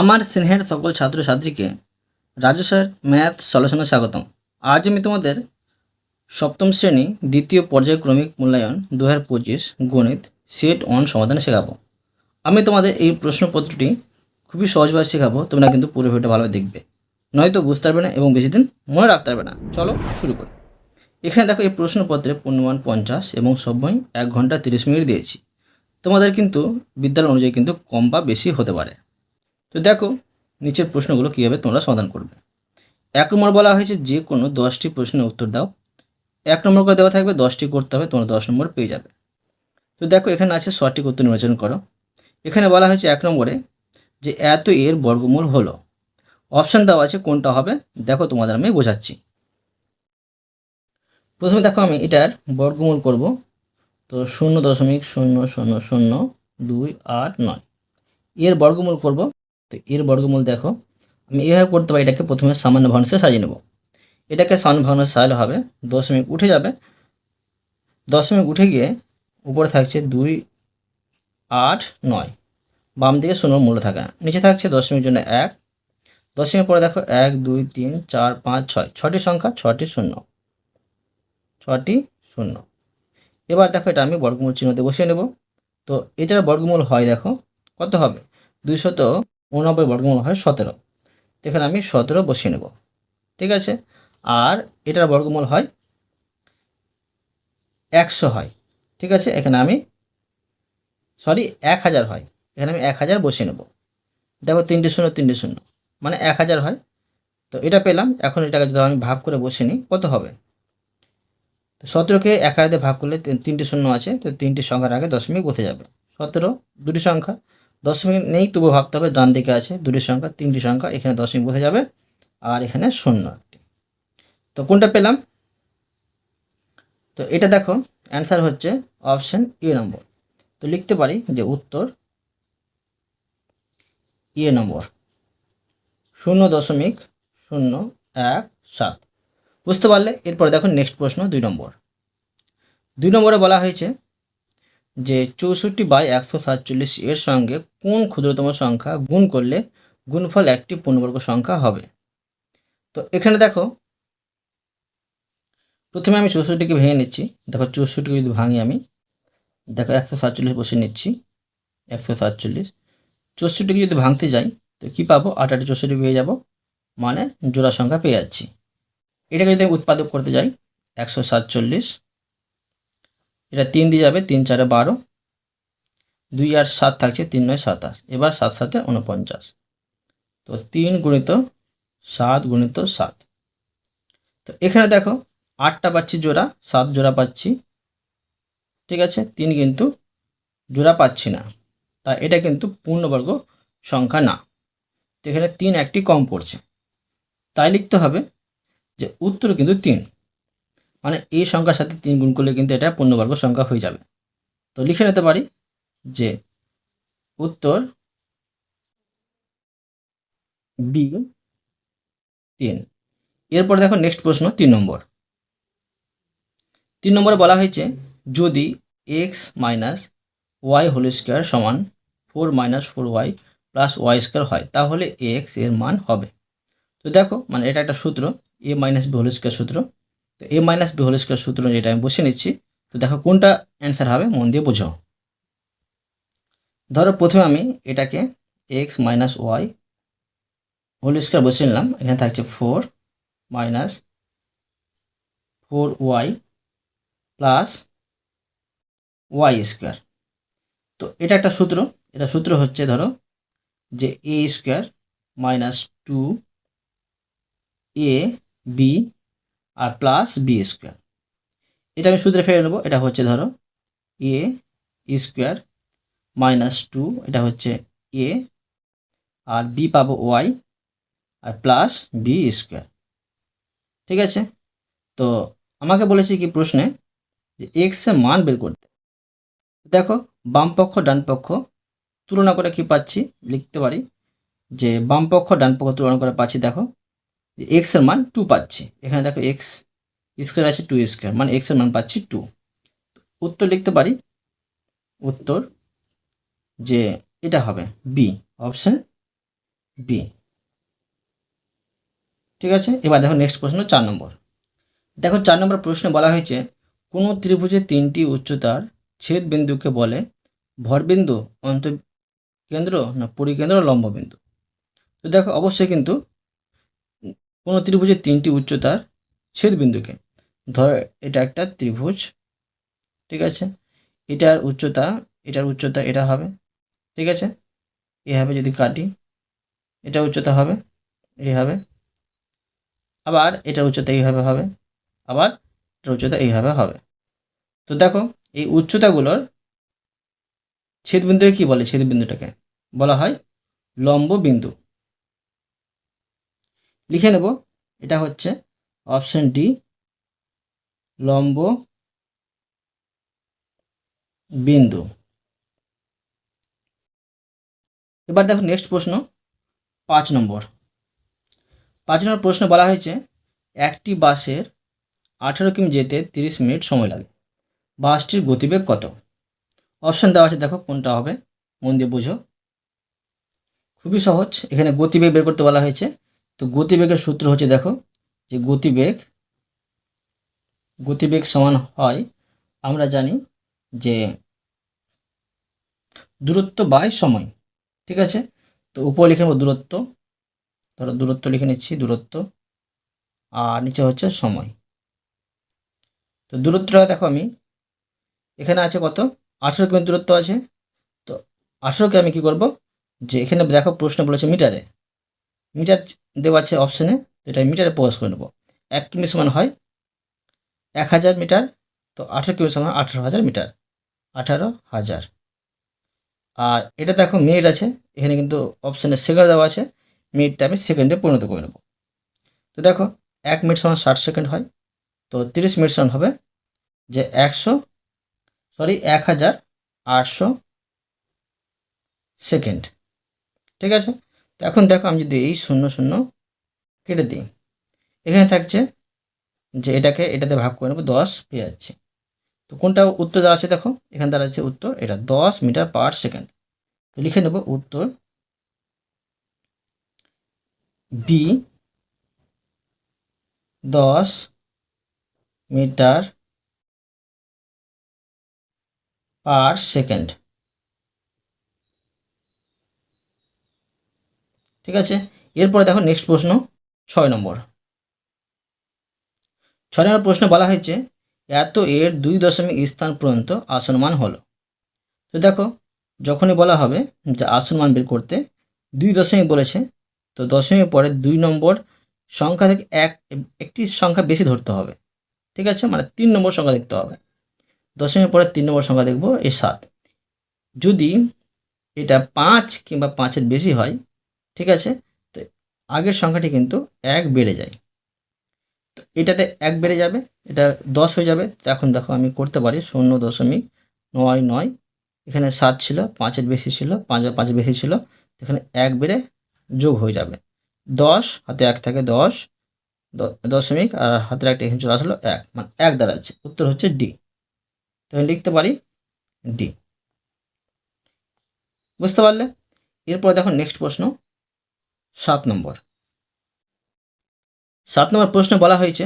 আমার স্নেহের সকল ছাত্রছাত্রীকে রাজু স্যার ম্যাথ সলিউশনে স্বাগতম। আজ আমি তোমাদের সপ্তম শ্রেণী দ্বিতীয় পর্যায়ক্রমিক মূল্যায়ন 2025 গণিত সেট 1 সমাধান শেখাবো। আমি তোমাদের এই প্রশ্নপত্রটি খুবই সহজভাবে শেখাবো, তোমরা কিন্তু পুরো ভিডিওটা ভালোভাবে দেখবে, নয়তো বুঝতে পারবে না এবং বেশি দিন মনে রাখতে পারবে না। চলো শুরু করি। এখানে দেখো এই প্রশ্নপত্রে পূর্ণমান 50 এবং সময় 1 ঘন্টা 30 মিনিট দিয়েছি। তোমাদের কিন্তু বিদ্যালয় অনুযায়ী কিন্তু কম বা বেশি হতে পারে। তো দেখো নিচের প্রশ্নগুলো কীভাবে তোমরা সমাধান করবে। 1 নম্বর বলা হয়েছে যে কোনো 10টি প্রশ্নের উত্তর দাও। 1 নম্বর করে দেওয়া থাকবে, 10টি করতে হবে, তোমরা 10 নম্বর পেয়ে যাবে। তো দেখো এখানে আছে সঠিক উত্তর নির্বাচন করো। এখানে বলা হয়েছে 1 নম্বরে যে এত এর বর্গমূল হলো। অপশান দেওয়া আছে, কোনটা হবে দেখো তোমাদের আমি বোঝাচ্ছি। প্রথমে দেখো আমি এটার বর্গমূল করব। তো 0.0000289 এর বর্গমূল করব। তো এর বর্গমূল দেখো আমি এইভাবে করতে পারি, এটাকে প্রথমে সামান্য ভগ্নাংশে সাজিয়ে নেব। এটাকে সামান্য ভগ্নাংশে সাজালে হবে, দশমিক উঠে যাবে, দশমিক উঠে গিয়ে উপরে থাকছে 289, বাম দিকে শূন্য মূল্য থাকে না, নিচে থাকছে দশমিক জন্য 1, দশমিক পরে দেখো 1 2 3 4 5 6, 6টি সংখ্যা, 6টি শূন্য, 6টি শূন্য। এবার দেখো এটা আমি বর্গমূল চিহ্নতে বসিয়ে নেব। তো এটার বর্গমূল হয় দেখো কত হবে, 289 বর্গমূল হয় 17। এখানে আমি 17 বসিয়ে নেব, ঠিক আছে। আর এটার বর্গমূল হয় 100 হয়, ঠিক আছে। এখানে আমি 1000 হয়, এখানে আমি 1000 বসিয়ে নেব। দেখো 3টি শূন্য 3টি শূন্য মানে 1000 হয়। তো এটা পেলাম। এখন এটাকে যদি আমি ভাগ করে বসে নিই কত হবে, তো 17কে 1000 দিয়ে ভাগ করলে 3টি শূন্য আছে, তো 3টি সংখ্যার আগে দশমিক বসে যাবে। 17 দুটি সংখ্যা, দশমিক নেই তবু ভাবতে হবে, ডান দিকে আছে দুটি সংখ্যা 3টি সংখ্যা, এখানে দশমিক বসে যাবে আর এখানে শূন্য একটি। তো কোনটা পেলাম, তো এটা দেখো অ্যান্সার হচ্ছে অপশান এ নম্বর। তো লিখতে পারি যে উত্তর এ নম্বর 0.017। বুঝতে পারলে? এরপরে দেখো নেক্সট প্রশ্ন 2 নম্বর। 2 নম্বরে বলা হয়েছে যে 64/147 এর সঙ্গে কোন ক্ষুদ্রতম সংখ্যা গুণ করলে গুণফল একটি পূর্ণবর্গ সংখ্যা হবে। তো এখানে দেখো প্রথমে আমি 64কে ভেঙে নিচ্ছি। দেখো 64কে যদি ভাঙি আমি, দেখো 147 বসে নিচ্ছি, 147। 64কে যদি ভাঙতে যাই তো কী পাবো, 8 8 64 পেয়ে যাব, মানে জোড়া সংখ্যা পেয়ে যাচ্ছি। এটাকে যদি আমি উৎপাদক করতে যাই 147, এটা 3 দিয়ে যাবে, 3 4 12, 2 আর 7 থাকছে, 3 9 27, এবার 7 7 49। তো 3 গুণিত 7 গুণিত 7। তো এখানে দেখো 8টা পাচ্ছি জোড়া, 7 জোড়া পাচ্ছি, ঠিক আছে। 3 কিন্তু জোড়া পাচ্ছি না, তাই এটা কিন্তু পূর্ণবর্গ সংখ্যা না। তো এখানে 3 একটি কম পড়ছে, তাই লিখতে হবে যে উত্তর কিন্তু 3, মানে এই সংখ্যার সাথে 3 গুণ করলে কিন্তু এটা পূর্ণবর্গ সংখ্যা হয়ে যাবে। তো লিখে নিতে পারি যে উত্তর বি 3। এরপর দেখো নেক্সট প্রশ্ন 3 নম্বর। 3 নম্বরে বলা হয়েছে যদি x minus y whole square সমান 4 - 4y প্লাস ওয়াই স্কোয়ার হয়, তাহলে এক্স এর মান হবে। তো দেখো মানে এটা একটা সূত্র, এ মাইনাস বি হোল স্কোয়ার সূত্র। তো এ মাইনাস বি হোল স্কোয়ার সূত্র যেটা আমি বসে নিচ্ছি। তো দেখো কোনটা অ্যান্সার হবে মন দিয়ে বোঝো। ধরো প্রথমে আমি এটাকে x minus y whole square বসে নিলাম, এখানে থাকছে 4 - 4y প্লাস ওয়াই স্কোয়ার। তো এটা একটা সূত্র, এটা সূত্র হচ্ছে ধরো যে এ square minus 2 A B R plus b square. এটা আমি সূত্রে ফেলে নেবো, এটা হচ্ছে ধরো এ স্কোয়ার মাইনাস 2, এটা হচ্ছে এ, আর বি পাবো ওয়াই আর প্লাস বি স্কোয়ার, ঠিক আছে। তো আমাকে বলেছে কি প্রশ্নে যে এক্স এর মান বের করতে। দেখো বাম পক্ষ ডান পক্ষ তুলনা করে কি পাচ্ছি, লিখতে পারি যে বাম পক্ষ ডান পক্ষ তুলনা করে পাচ্ছি, দেখো এক্স এর মান 2 পাচ্ছি। এখানে দেখো এক্স স্কোয়ার আছে, 2 স্কোয়ার মানে এক্স এর মান পাচ্ছি 2। উত্তর লিখতে পারি, উত্তর যে এটা হবে বি, অপশান বি। ঠিক আছে, এবার দেখো নেক্সট প্রশ্ন 4 নম্বর। দেখো 4 নম্বর প্রশ্নে বলা হয়েছে কোনো ত্রিভুজের 3টি উচ্চতার ছেদ বিন্দুকে বলে ভরবিন্দু, অন্তঃকেন্দ্র না পরিকেন্দ্র, লম্ববিন্দু। তো দেখো অবশ্যই কিন্তু কোনো ত্রিভুজের 3টি উচ্চতার ছেদ বিন্দুকে, ধর এটা একটা ত্রিভুজ, ঠিক আছে, এটার উচ্চতা এটা হবে, ঠিক আছে, এভাবে যদি কাটি এটা উচ্চতা হবে এইভাবে, আবার এটার উচ্চতা এইভাবে হবে, আবার এটার উচ্চতা এইভাবে হবে। তো দেখো এই উচ্চতাগুলোর ছেদবিন্দুকে কি বলে? ছেদবিন্দুটাকে বলা হয় লম্ব বিন্দু। লিখে নেব, এটা হচ্ছে অপশন ডি, লম্ব বিন্দু। এবার দেখো নেক্সট প্রশ্ন 5 নম্বর। 5 নম্বর প্রশ্ন বলা হয়েছে একটি বাসের 18 কিমি যেতে 30 মিনিট সময় লাগে, বাসটির গতিবেগ কত? অপশন দেওয়া আছে, দেখো কোনটা হবে, মন দিয়ে বুঝো। খুবই সহজ, এখানে গতিবেগ বের করতে বলা হয়েছে। তো গতিবেগের সূত্র হচ্ছে, দেখো যে গতিবেগ সমান হয়, আমরা জানি যে দূরত্ব বাই সময়, ঠিক আছে। তো উপরে লিখে নেব দূরত্ব, ধরো দূরত্ব লিখে নিচ্ছি, দূরত্ব, আর নিচে হচ্ছে সময়। তো দূরত্বটা দেখো আমি এখানে আছে কত, 18 কিমি দূরত্ব আছে। তো 18কে আমি কি করব, যে এখানে দেখো প্রশ্ন বলেছে মিটারে, মিটার দেওয়া আছে অপশানে, এটা মিটারে প্রকাশ করে নেব। 1 কিমি সমান হয় 1000 মিটার, তো 18 কিমি সমান 18,000 মিটার, 18,000। আর এটা দেখো মিনিট আছে, এখানে কিন্তু অপশানে সেকেন্ড দেওয়া আছে, মিনিটটা আমি সেকেন্ডে পরিণত করে নেব। তো দেখো 1 মিনিট সমান 60 সেকেন্ড হয়, তো 30 মিনিট সমান হবে যে 1800 সেকেন্ড, ঠিক আছে। তো এখন দেখো আমি যদি এই 0 0 কেটে দিই, এখানে থাকছে যে এটাতে ভাগ করে নেবো, 10 পেয়ে যাচ্ছে। তো কোনটা উত্তর দেওয়া আছে, দেখো এখানে দেওয়া আছে উত্তর, এটা 10 মিটার পার সেকেন্ড। তো লিখে নেব উত্তর বি, 10 মিটার পার সেকেন্ড, ঠিক আছে। এরপরে দেখো নেক্সট প্রশ্ন 6 নম্বর। 6 নম্বর প্রশ্নে বলা হয়েছে এত এর 2 দশমিক স্থান পর্যন্ত আসনমান হলো। তো দেখো যখনই বলা হবে যে আসনমান বের করতে, 2 দশমিক বলেছে, তো দশমিক পরে 2 নম্বর সংখ্যা থেকে একটি সংখ্যা বেশি ধরতে হবে, ঠিক আছে, মানে 3 নম্বর সংখ্যা দেখতে হবে। দশমিক পরে 3 নম্বর সংখ্যা দেখব, এই 7। যদি এটা 5 কিংবা 5-এর বেশি হয়, ঠিক আছে, তো আগের সংখ্যাটি কিন্তু 1 বেড়ে যায়, তো এটাতে 1 বেড়ে যাবে, এটা 10 হয়ে যাবে। তো এখন দেখো আমি করতে পারি 0.99, এখানে 7 ছিল, 5-এর বেশি ছিল, 5-এর বেশি ছিল, এখানে 1 বেড়ে যোগ হয়ে যাবে, 10 হাতে 1 থাকে 10 দশমিক, আর হাতের একটা এখানে চলে আসলো 1, মানে 1 দাঁড়াচ্ছে। উত্তর হচ্ছে ডি, তো আমি লিখতে পারি ডি। বুঝতে পারলে? এরপর দেখো নেক্সট প্রশ্ন 7 নম্বর। 7 নম্বর প্রশ্নে বলা হয়েছে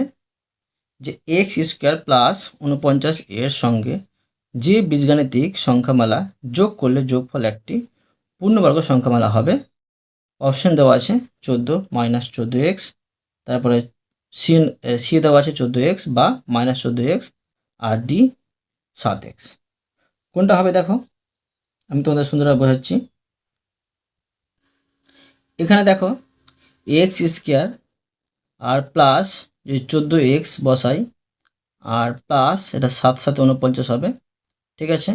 যে এক্স স্কোয়ার প্লাস 49 এর সঙ্গে যে বীজগাণিতিক সংখ্যামালা যোগ করলে যোগফল একটি পূর্ণবর্গ সংখ্যামালা হবে। অপশন দেওয়া আছে 14 মাইনাস 14x, তারপরে সি দেওয়া আছে 14x বা মাইনাস 14x, আর ডি 7x। কোনটা হবে দেখো, আমি তোমাদের সুন্দরভাবে বোঝাচ্ছি। এখানে দেখো এক্স স্কোয়ার আর প্লাস যদি 14x বসাই, আর প্লাস এটা 7 7 49 হবে, ঠিক আছে,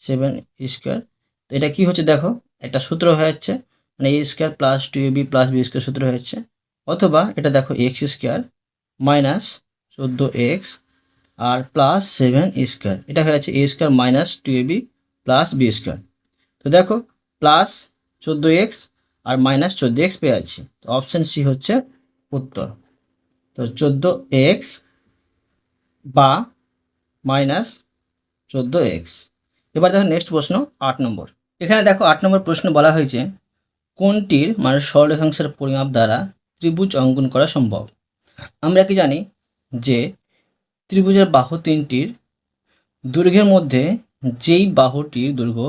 7 স্কোয়ার। তো এটা কি হচ্ছে দেখো, একটা সূত্র হয়ে যাচ্ছে, মানে a square plus 2ab plus b square সূত্র হয়ে যাচ্ছে। অথবা এটা দেখো এক্স স্কোয়ার মাইনাস 14x আর প্লাস 7 স্কোয়ার, এটা হয়ে যাচ্ছে a square minus 2ab plus b square. তো দেখো প্লাস 14x আর মাইনাস 14x পেয়ে যাচ্ছি, তো অপশান সি হচ্ছে উত্তর। তো 14x বা মাইনাস 14x। এবার দেখো নেক্সট প্রশ্ন 8 নম্বর। এখানে দেখো 8 নম্বর প্রশ্ন বলা হয়েছে কোনটির মানে সরলরেখাংশের পরিমাপ দ্বারা ত্রিভুজ অঙ্কন করা সম্ভব? আমরা কি জানি যে ত্রিভুজের বাহু তিনটির দৈর্ঘ্যের মধ্যে যেই বাহুটির দৈর্ঘ্য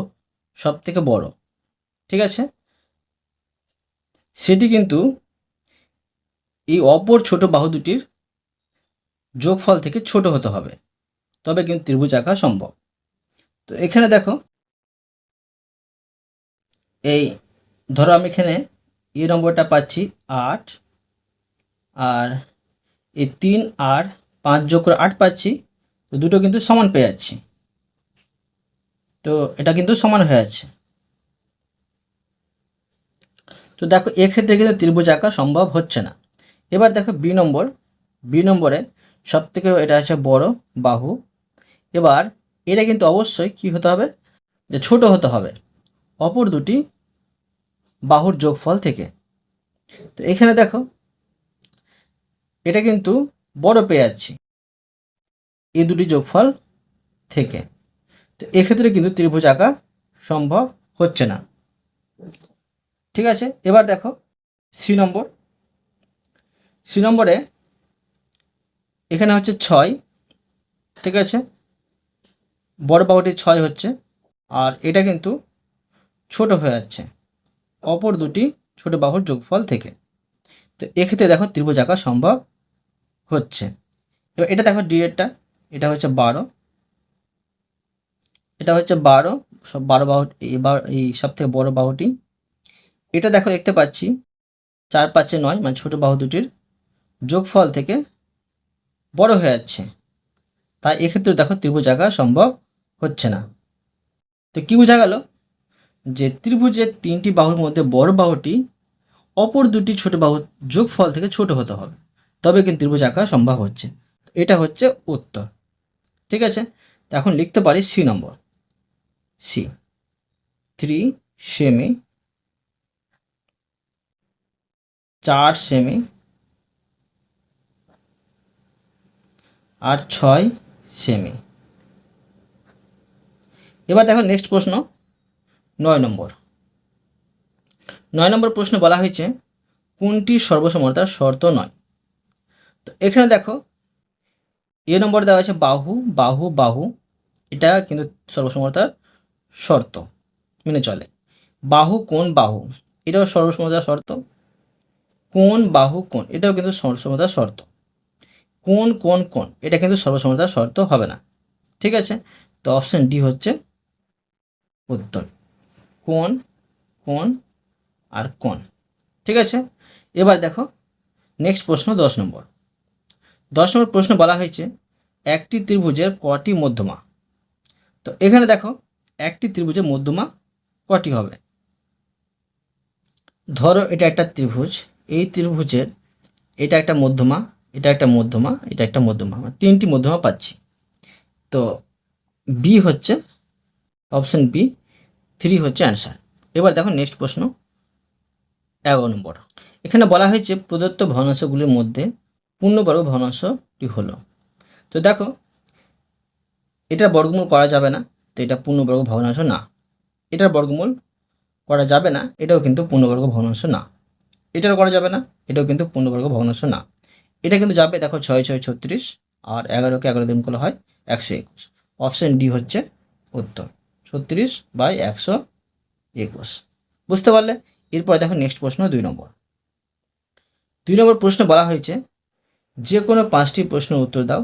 সব থেকে বড়, ঠিক আছে, সেটি কিন্তু এই অপর ছোট বাহু দুটির যোগফল থেকে ছোট হতে হবে, তবে কিন্তু ত্রিভুজ আঁকা সম্ভব। তো এখানে দেখো, এই ধরো আমি এখানে এই নম্বরটা পাচ্ছি 8, আর এই 3 আর 5 যোগ করে 8 পাচ্ছি, তো দুটো কিন্তু সমান পেয়ে যাচ্ছি, তো এটা কিন্তু সমান হয়ে যাচ্ছে। তো দেখো এক্ষেত্রে কিন্তু ত্রিভুজ আঁকা সম্ভব হচ্ছে না। এবার দেখো বি নম্বরে সব থেকে এটা হচ্ছে বড় বাহু। এবার এটা কিন্তু অবশ্যই কি হতে হবে, যে ছোট হতে হবে অপর দুটি বাহুর যোগফল থেকে। তো এখানে দেখো এটা কিন্তু বড় পেয়ে যাচ্ছি এই দুটি যোগফল থেকে, তো এক্ষেত্রে কিন্তু ত্রিভুজ আঁকা সম্ভব হচ্ছে না, ঠিক আছে। এবার দেখো সি নম্বরে এখানে হচ্ছে 6, ঠিক আছে, বড় বাহুটি 6 হচ্ছে, আর এটা কিন্তু ছোট হয়ে যাচ্ছে অপর দুটি ছোট বাহুর যোগফল থেকে। তো এক্ষেত্রে দেখো ত্রিভুজ আঁকা সম্ভব হচ্ছে। এবার এটা দেখো ডি এরটা, এটা হচ্ছে 12, এটা হচ্ছে 12, সব 12 বাহু, এই সব থেকে বড় বাহুটি। এটা দেখো দেখতে পাচ্ছি 4 5 9, মানে ছোট বাহু দুটির যোগফল থেকে বড় হয়ে যাচ্ছে, তাই এক্ষেত্রে দেখো ত্রিভুজ আঁকা সম্ভব হচ্ছে না। তো কি বোঝা গেল, যে ত্রিভুজের 3টি বাহুর মধ্যে বড় বাহুটি অপর দুটি ছোট বাহুর যোগফল থেকে ছোট হতে হবে, তবে কিন্তু ত্রিভুজ আঁকা সম্ভব হচ্ছে। এটা হচ্ছে উত্তর, ঠিক আছে। তো এখন লিখতে পারি সি নম্বর, সি 3 সেমি, 4 সেমি, আর 6 সেমি। এবার দেখো নেক্সট প্রশ্ন 9 নম্বর। 9 নম্বর প্রশ্নে বলা হয়েছে কোনটি সর্বসমতার শর্ত নয়? তো এখানে দেখো এ নম্বর দেওয়া আছে বাহু বাহু বাহু, এটা কিন্তু সর্বসমতার শর্ত মেনে চলে। বাহু কোণ বাহু, এটাও সর্বসমতার শর্ত। কোণ বাহু কোণ, এটাও কিন্তু সর্বসমতার শর্ত। কোণ কোণ কোণ, এটা কিন্তু সর্বসমতার শর্ত হবে না, ঠিক আছে। তো অপশন ডি হচ্ছে উত্তর, কোণ কোণ আর কোণ, ঠিক আছে। এবার দেখো নেক্সট প্রশ্ন 10 নম্বর। 10 নম্বর প্রশ্ন বলা হয়েছে একটি ত্রিভুজের কটি মধ্যমা? তো এখানে দেখো একটি ত্রিভুজের মধ্যমা কটি হবে। ধরো এটা একটা ত্রিভুজ, এই ত্রিভুজের এটা একটা মধ্যমা, এটা একটা মধ্যমা, এটা একটা মধ্যমা, মানে 3টি মধ্যমা পাচ্ছি। তো বি হচ্ছে অপশন বি, 3 হচ্ছে অ্যান্সার। এবার দেখো নেক্সট প্রশ্ন 11 নম্বর। এখানে বলা হয়েছে প্রদত্ত ভগ্নাংশগুলির মধ্যে পূর্ণবর্গ ভগ্নাংশটি হলো। তো দেখো এটার বর্গমূল করা যাবে না, তো এটা পূর্ণবর্গ ভগ্নাংশ না। এটার বর্গমূল করা যাবে না, এটাও কিন্তু পূর্ণবর্গ ভগ্নাংশ না। এটাও করা যাবে না, এটাও কিন্তু পূর্ণবর্গ ভগ্নাংশ না। এটা কিন্তু যাবে দেখো 6 6 36, আর 11কে 11 দিন করলে হয় 121। অপশন ডি হচ্ছে উত্তর, 36/121। বুঝতে পারলে? এরপরে দেখো নেক্সট প্রশ্ন 2 নম্বর। 2 নম্বর প্রশ্নে বলা হয়েছে যে কোনো 5টি প্রশ্নের উত্তর দাও।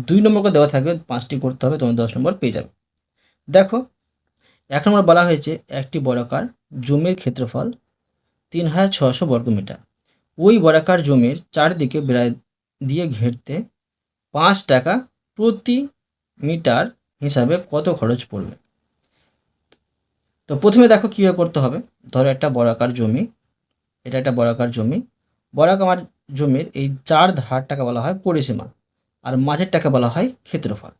2 নম্বর করে দেওয়া থাকবে, 5টি করতে হবে, তোমার 10 নম্বর পেয়ে যাবে। দেখো 1 নম্বর বলা হয়েছে একটি বর্গাকার জমির ক্ষেত্রফল 3600 বর্গমিটার। ওই বর্গাকার জমির চারদিকে বেড়া দিয়ে ঘেরতে 5 টাকা প্রতি মিটার হিসাবে কত খরচ পড়বে? তো প্রথমে দেখো কীভাবে করতে হবে। ধরো একটা বর্গাকার জমি, এটা একটা বর্গাকার জমি। বর্গাকার জমির এই 4 ধারটাকে বলা হয় পরিসীমা, আর মাঝেরটাকে বলা হয় ক্ষেত্রফল।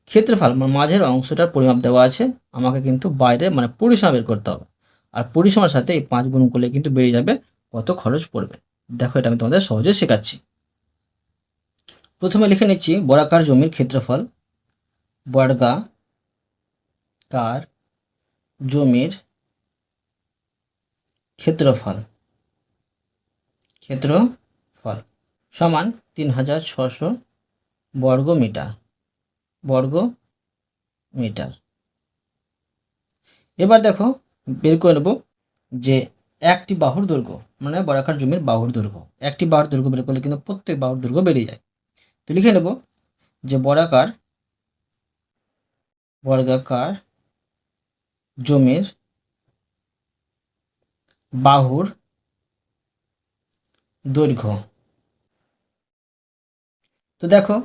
ক্ষেত্রফল মানে মাঝের অংশটার পরিমাপ দেওয়া আছে, আমাকে কিন্তু বাইরে মানে পরিসীমা বের করতে হবে, আর পরিসীমার সাথে এই 5 গুণ করলে কিন্তু বেরিয়ে যাবে কত খরচ পড়বে। দেখো এটা আমি তোমাদের সহজে শেখাচ্ছি। প্রথমে লিখে নিচ্ছি বর্গাকার জমির ক্ষেত্রফল, বর্গাকার জমির ক্ষেত্রফল সমান 3600 বর্গ মিটার। এবার দেখো বের করে নেব যে একটি বাহুর দৈর্ঘ্য, মানে বর্গাকার জমির বাহুর দৈর্ঘ্য। একটি বাহুর দৈর্ঘ্য বের করলে কিন্তু প্রত্যেক বাহুর দৈর্ঘ্য বেড়ে যায়। তো লিখে নেব যে বর্গাকার জমির বাহুর দৈর্ঘ্য। তো দেখো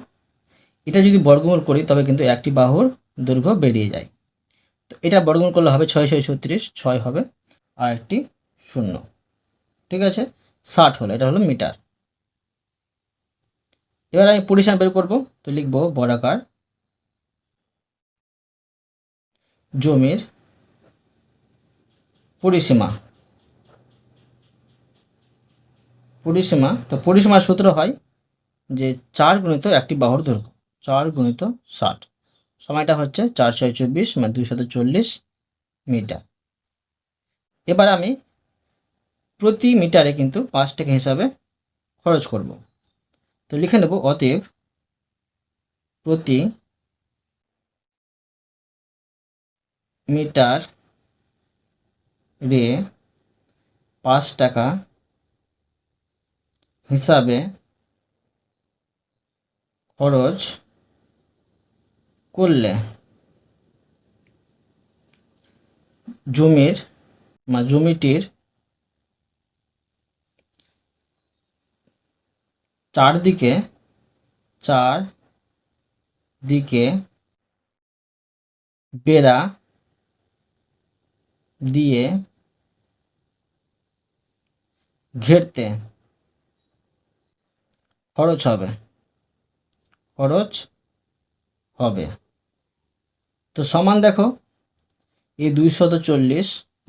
এটা যদি বর্গমূল করি তবে কিন্তু একটি বাহুর দৈর্ঘ্য বেরিয়ে যায়। তো এটা বর্গমূল করলে হবে 6 6 36, 6 হবে আর একটি 0, ঠিক আছে। 60 হলো, এটা হলো মিটার। এবার আমি পরিসীমা বের করব। তো লিখব বর্গাকার জমির পরিসীমা। তো পরিসীমার সূত্র হয় যে 4 গুণিত একটি বাহুর দৈর্ঘ্য, 4 গুণিত 60। সময়টা হচ্ছে 4 6 24, মানে 240 মিটার। এবার আমি প্রতি মিটারে কিন্তু 5 টাকা হিসাবে খরচ করব। তো লিখে নেব অতএব প্রতি মিটার রে 5 টাকা হিসাবে খরচ করলে জমিটির চারদিকে বেড়া দিয়ে ঘেরতে খরচ হবে। তো সমান দেখো এই 240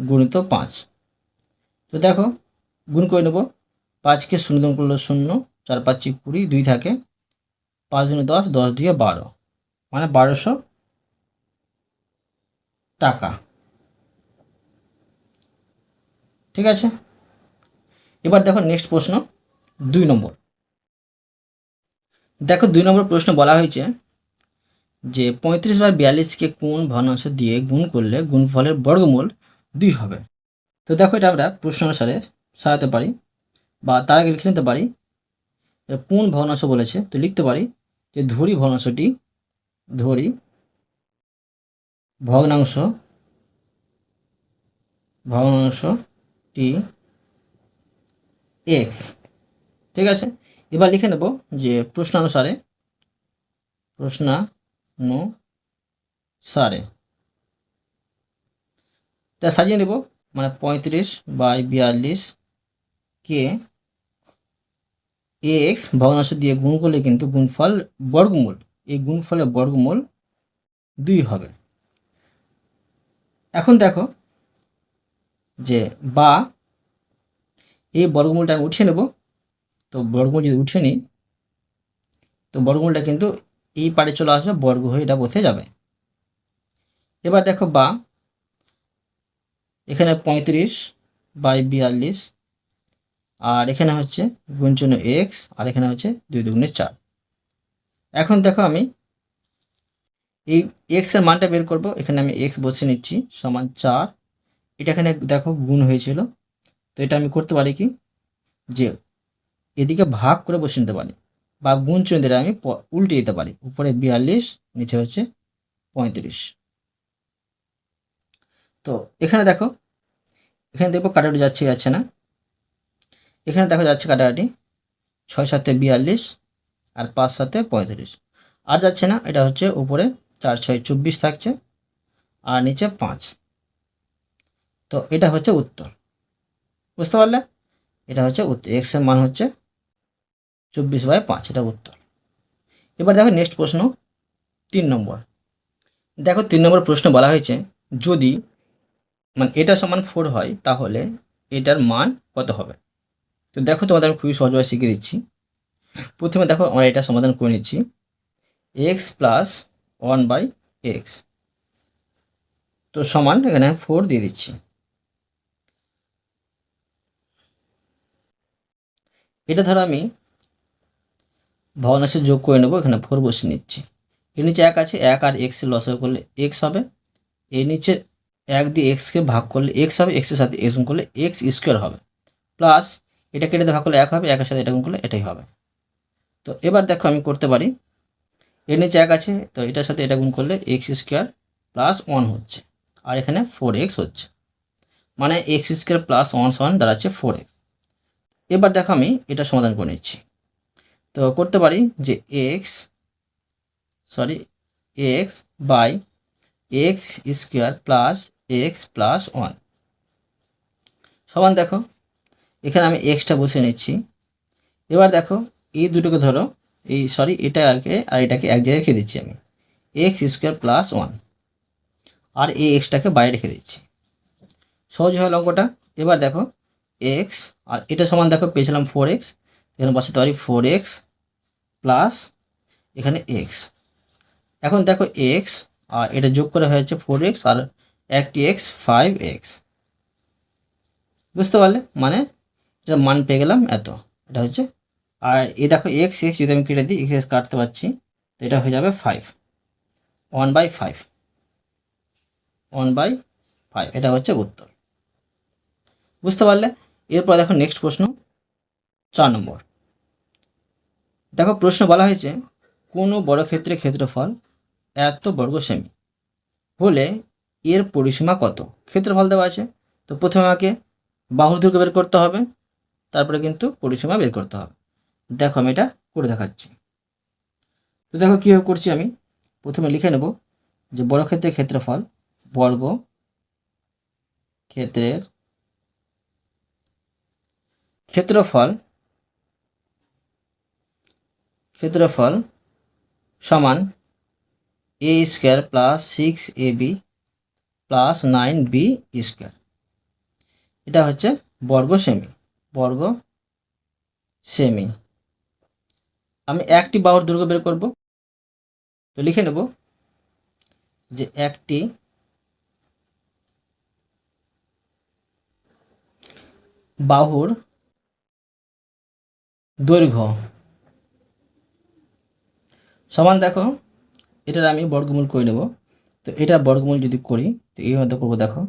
গুণিত 5। তো দেখো গুণ করে নেব। 5কে 0 গুণ করলে 0, 4 5 20, 2 থাকে, 5 গুণে 10, 10 দিয়ে 12, মানে 1200 টাকা, ঠিক আছে। এবার দেখো নেক্সট প্রশ্ন 2 নম্বর। দেখো 2 নম্বর প্রশ্ন বলা হয়েছে যে 35/42কে কোন ভগ্নাংশ দিয়ে গুণ করলে গুণফলের বর্গমূল 2 হবে। তো দেখো এটা আমরা প্রশ্ন অনুসারে সাজাতে পারি, বা তার আগে লিখে নিতে পারি কোন ভগ্নাংশ বলেছে। তো লিখতে পারি যে ধরি ভগ্নাংশটি এক্স, ঠিক আছে। এবার লিখে নেব যে প্রশ্নানুসারে এটা সাজিয়ে নেব, মানে 35/42 কে এক্স ভগ্নাংশ দিয়ে গুণ করলে কিন্তু গুণফল বর্গমূল, এই গুণফলের বর্গমূল 2 হবে। এখন দেখো যে বা এই বর্গমূলটা আমি উঠিয়ে নেব। তো বর্গমূল যদি উঠিয়ে নিই তো বর্গমূলটা কিন্তু এই পারে চলে আসবে, বর্গ হয়ে এটা বসে যাবে। এবার দেখো বা এখানে 35/42, আর এখানে হচ্ছে গুণ চিহ্ন এক্স, আর এখানে হচ্ছে 2 দুগুণে 4। এখন দেখো আমি এই এক্স এর মানটা বের করব। এখানে আমি এক্স বসিয়ে নিচ্ছি সমান 4। এটা এখানে দেখো গুণ হয়েছিল, তো এটা আমি করতে পারি কি যে এদিকে ভাগ করে বসিয়ে নিতে পারি, বা গুণ চিহ্ন দিয়ে আমি উল্টে দিতে পারি। উপরে 42, নিচে হচ্ছে 35। তো এখানে দেখো, এখানে দেখবো কাটাকাটি যাচ্ছে না। এখানে দেখো যাচ্ছে কাটাকাটি, 6 7 42 আর 5 7 35, আর যাচ্ছে না। এটা হচ্ছে উপরে 4 6 24 থাকছে, আর নিচে 5। তো এটা হচ্ছে উত্তর, বুঝতে পারলে? এটা হচ্ছে উত্তর, এক্স এর মান হচ্ছে 24/5, এটা উত্তর। এবার দেখো নেক্সট প্রশ্ন 3 নম্বর। দেখো 3 নম্বর প্রশ্ন বলা হয়েছে যদি মানে এটা সমান 4 হয় তাহলে এটার মান কত হবে। তো দেখো তোমাদের আমি খুবই সহজভাবে শিখিয়ে দিচ্ছি। প্রথমে দেখো আমরা এটা সমাধান করে নিচ্ছি। এক্স প্লাস 1/x, তো সমান এখানে 4 দিয়ে দিচ্ছি। এটা ধরো আমি ভগ্নাংশে যোগ করে নেবো, এখানে 4 বসিয়ে নিচ্ছি। এর নিচে 1 আছে, 1 আর এক্সের লসাগু করলে এক্স হবে। এর নিচে 1 দিয়ে এক্সকে ভাগ করলে এক্স হবে, এক্সের সাথে এক্স গুণ করলে এক্স স্কোয়ার হবে, প্লাস এটা কেটে দিয়ে ভাগ করলে 1 হবে, 1 এর সাথে এটা গুণ করলে এটাই হবে। তো এবার দেখো আমি করতে পারি, এর নিচে 1 আছে, তো এটার সাথে এটা গুণ করলে এক্স স্কোয়ার প্লাস 1 হচ্ছে, আর এখানে 4x হচ্ছে, মানে এক্স স্কোয়ার প্লাস 1 সমান দাঁড়াচ্ছে 4x। এবার দেখো আমি এটা সমাধান করে নিচ্ছি। তো করতে পারি যে x by x square plus x plus 1 সমান, দেখো এখানে আমি এক্সটা বসে নিচ্ছি। এবার দেখো এই দুটোকে ধরো, এটাকে আর এটাকে এক জায়গায় রেখে দিচ্ছি আমি, এক্স স্কোয়ার প্লাস 1, আর এই এক্সটাকে বাইরে রেখে দিচ্ছি। সহজ হলো অঙ্কটা। এবার দেখো এক্স আর এটা সমান, দেখো পেয়েছিলাম 4x, এখানে বসাতে পারি 4x প্লাস এখানে এক্স। এখন দেখো এক্স আর এটা যোগ করে হয়েছে 4x আর একটি এক্স 5x, বুঝতে পারলে? মানে এটা মান পেয়ে গেলাম এত, এটা হচ্ছে। আর এই দেখো এক্স যদি আমি কেটে দিই, এক্স কাটতে পারছি, তো এটা হয়ে যাবে 5, 1/5, এটা হচ্ছে উত্তর, বুঝতে পারলে? এরপর দেখো নেক্সট প্রশ্ন 4 নম্বর। দেখো প্রশ্ন বলা হয়েছে কোনো বর্গক্ষেত্রের ক্ষেত্রফল এত বর্গ সেমি হলে এর পরিসীমা কত? ক্ষেত্রফল দেওয়া আছে, তো প্রথমে আমাকে বাহুর দৈর্ঘ্য বের করতে হবে, তারপরে কিন্তু পরিসীমা বের করতে হবে। দেখো আমি এটা করে দেখাচ্ছি। তো দেখো কীভাবে করছি আমি, প্রথমে লিখে নেব যে বর্গক্ষেত্রের ক্ষেত্রফল, বর্গ ক্ষেত্রের ক্ষেত্রফল সমান a square plus 6ab plus 9b square, এটা হচ্ছে বর্গ সেমি। আমি একটি বাহুর দৈর্ঘ্য বের করব, তো লিখে নেব যে একটি বাহুর দৈর্ঘ্য সমান, দেখো এটার আমি বর্গমূল করে নেব। তো এটা বর্গমূল যদি করি, তো এই মধ্যে করবো, দেখো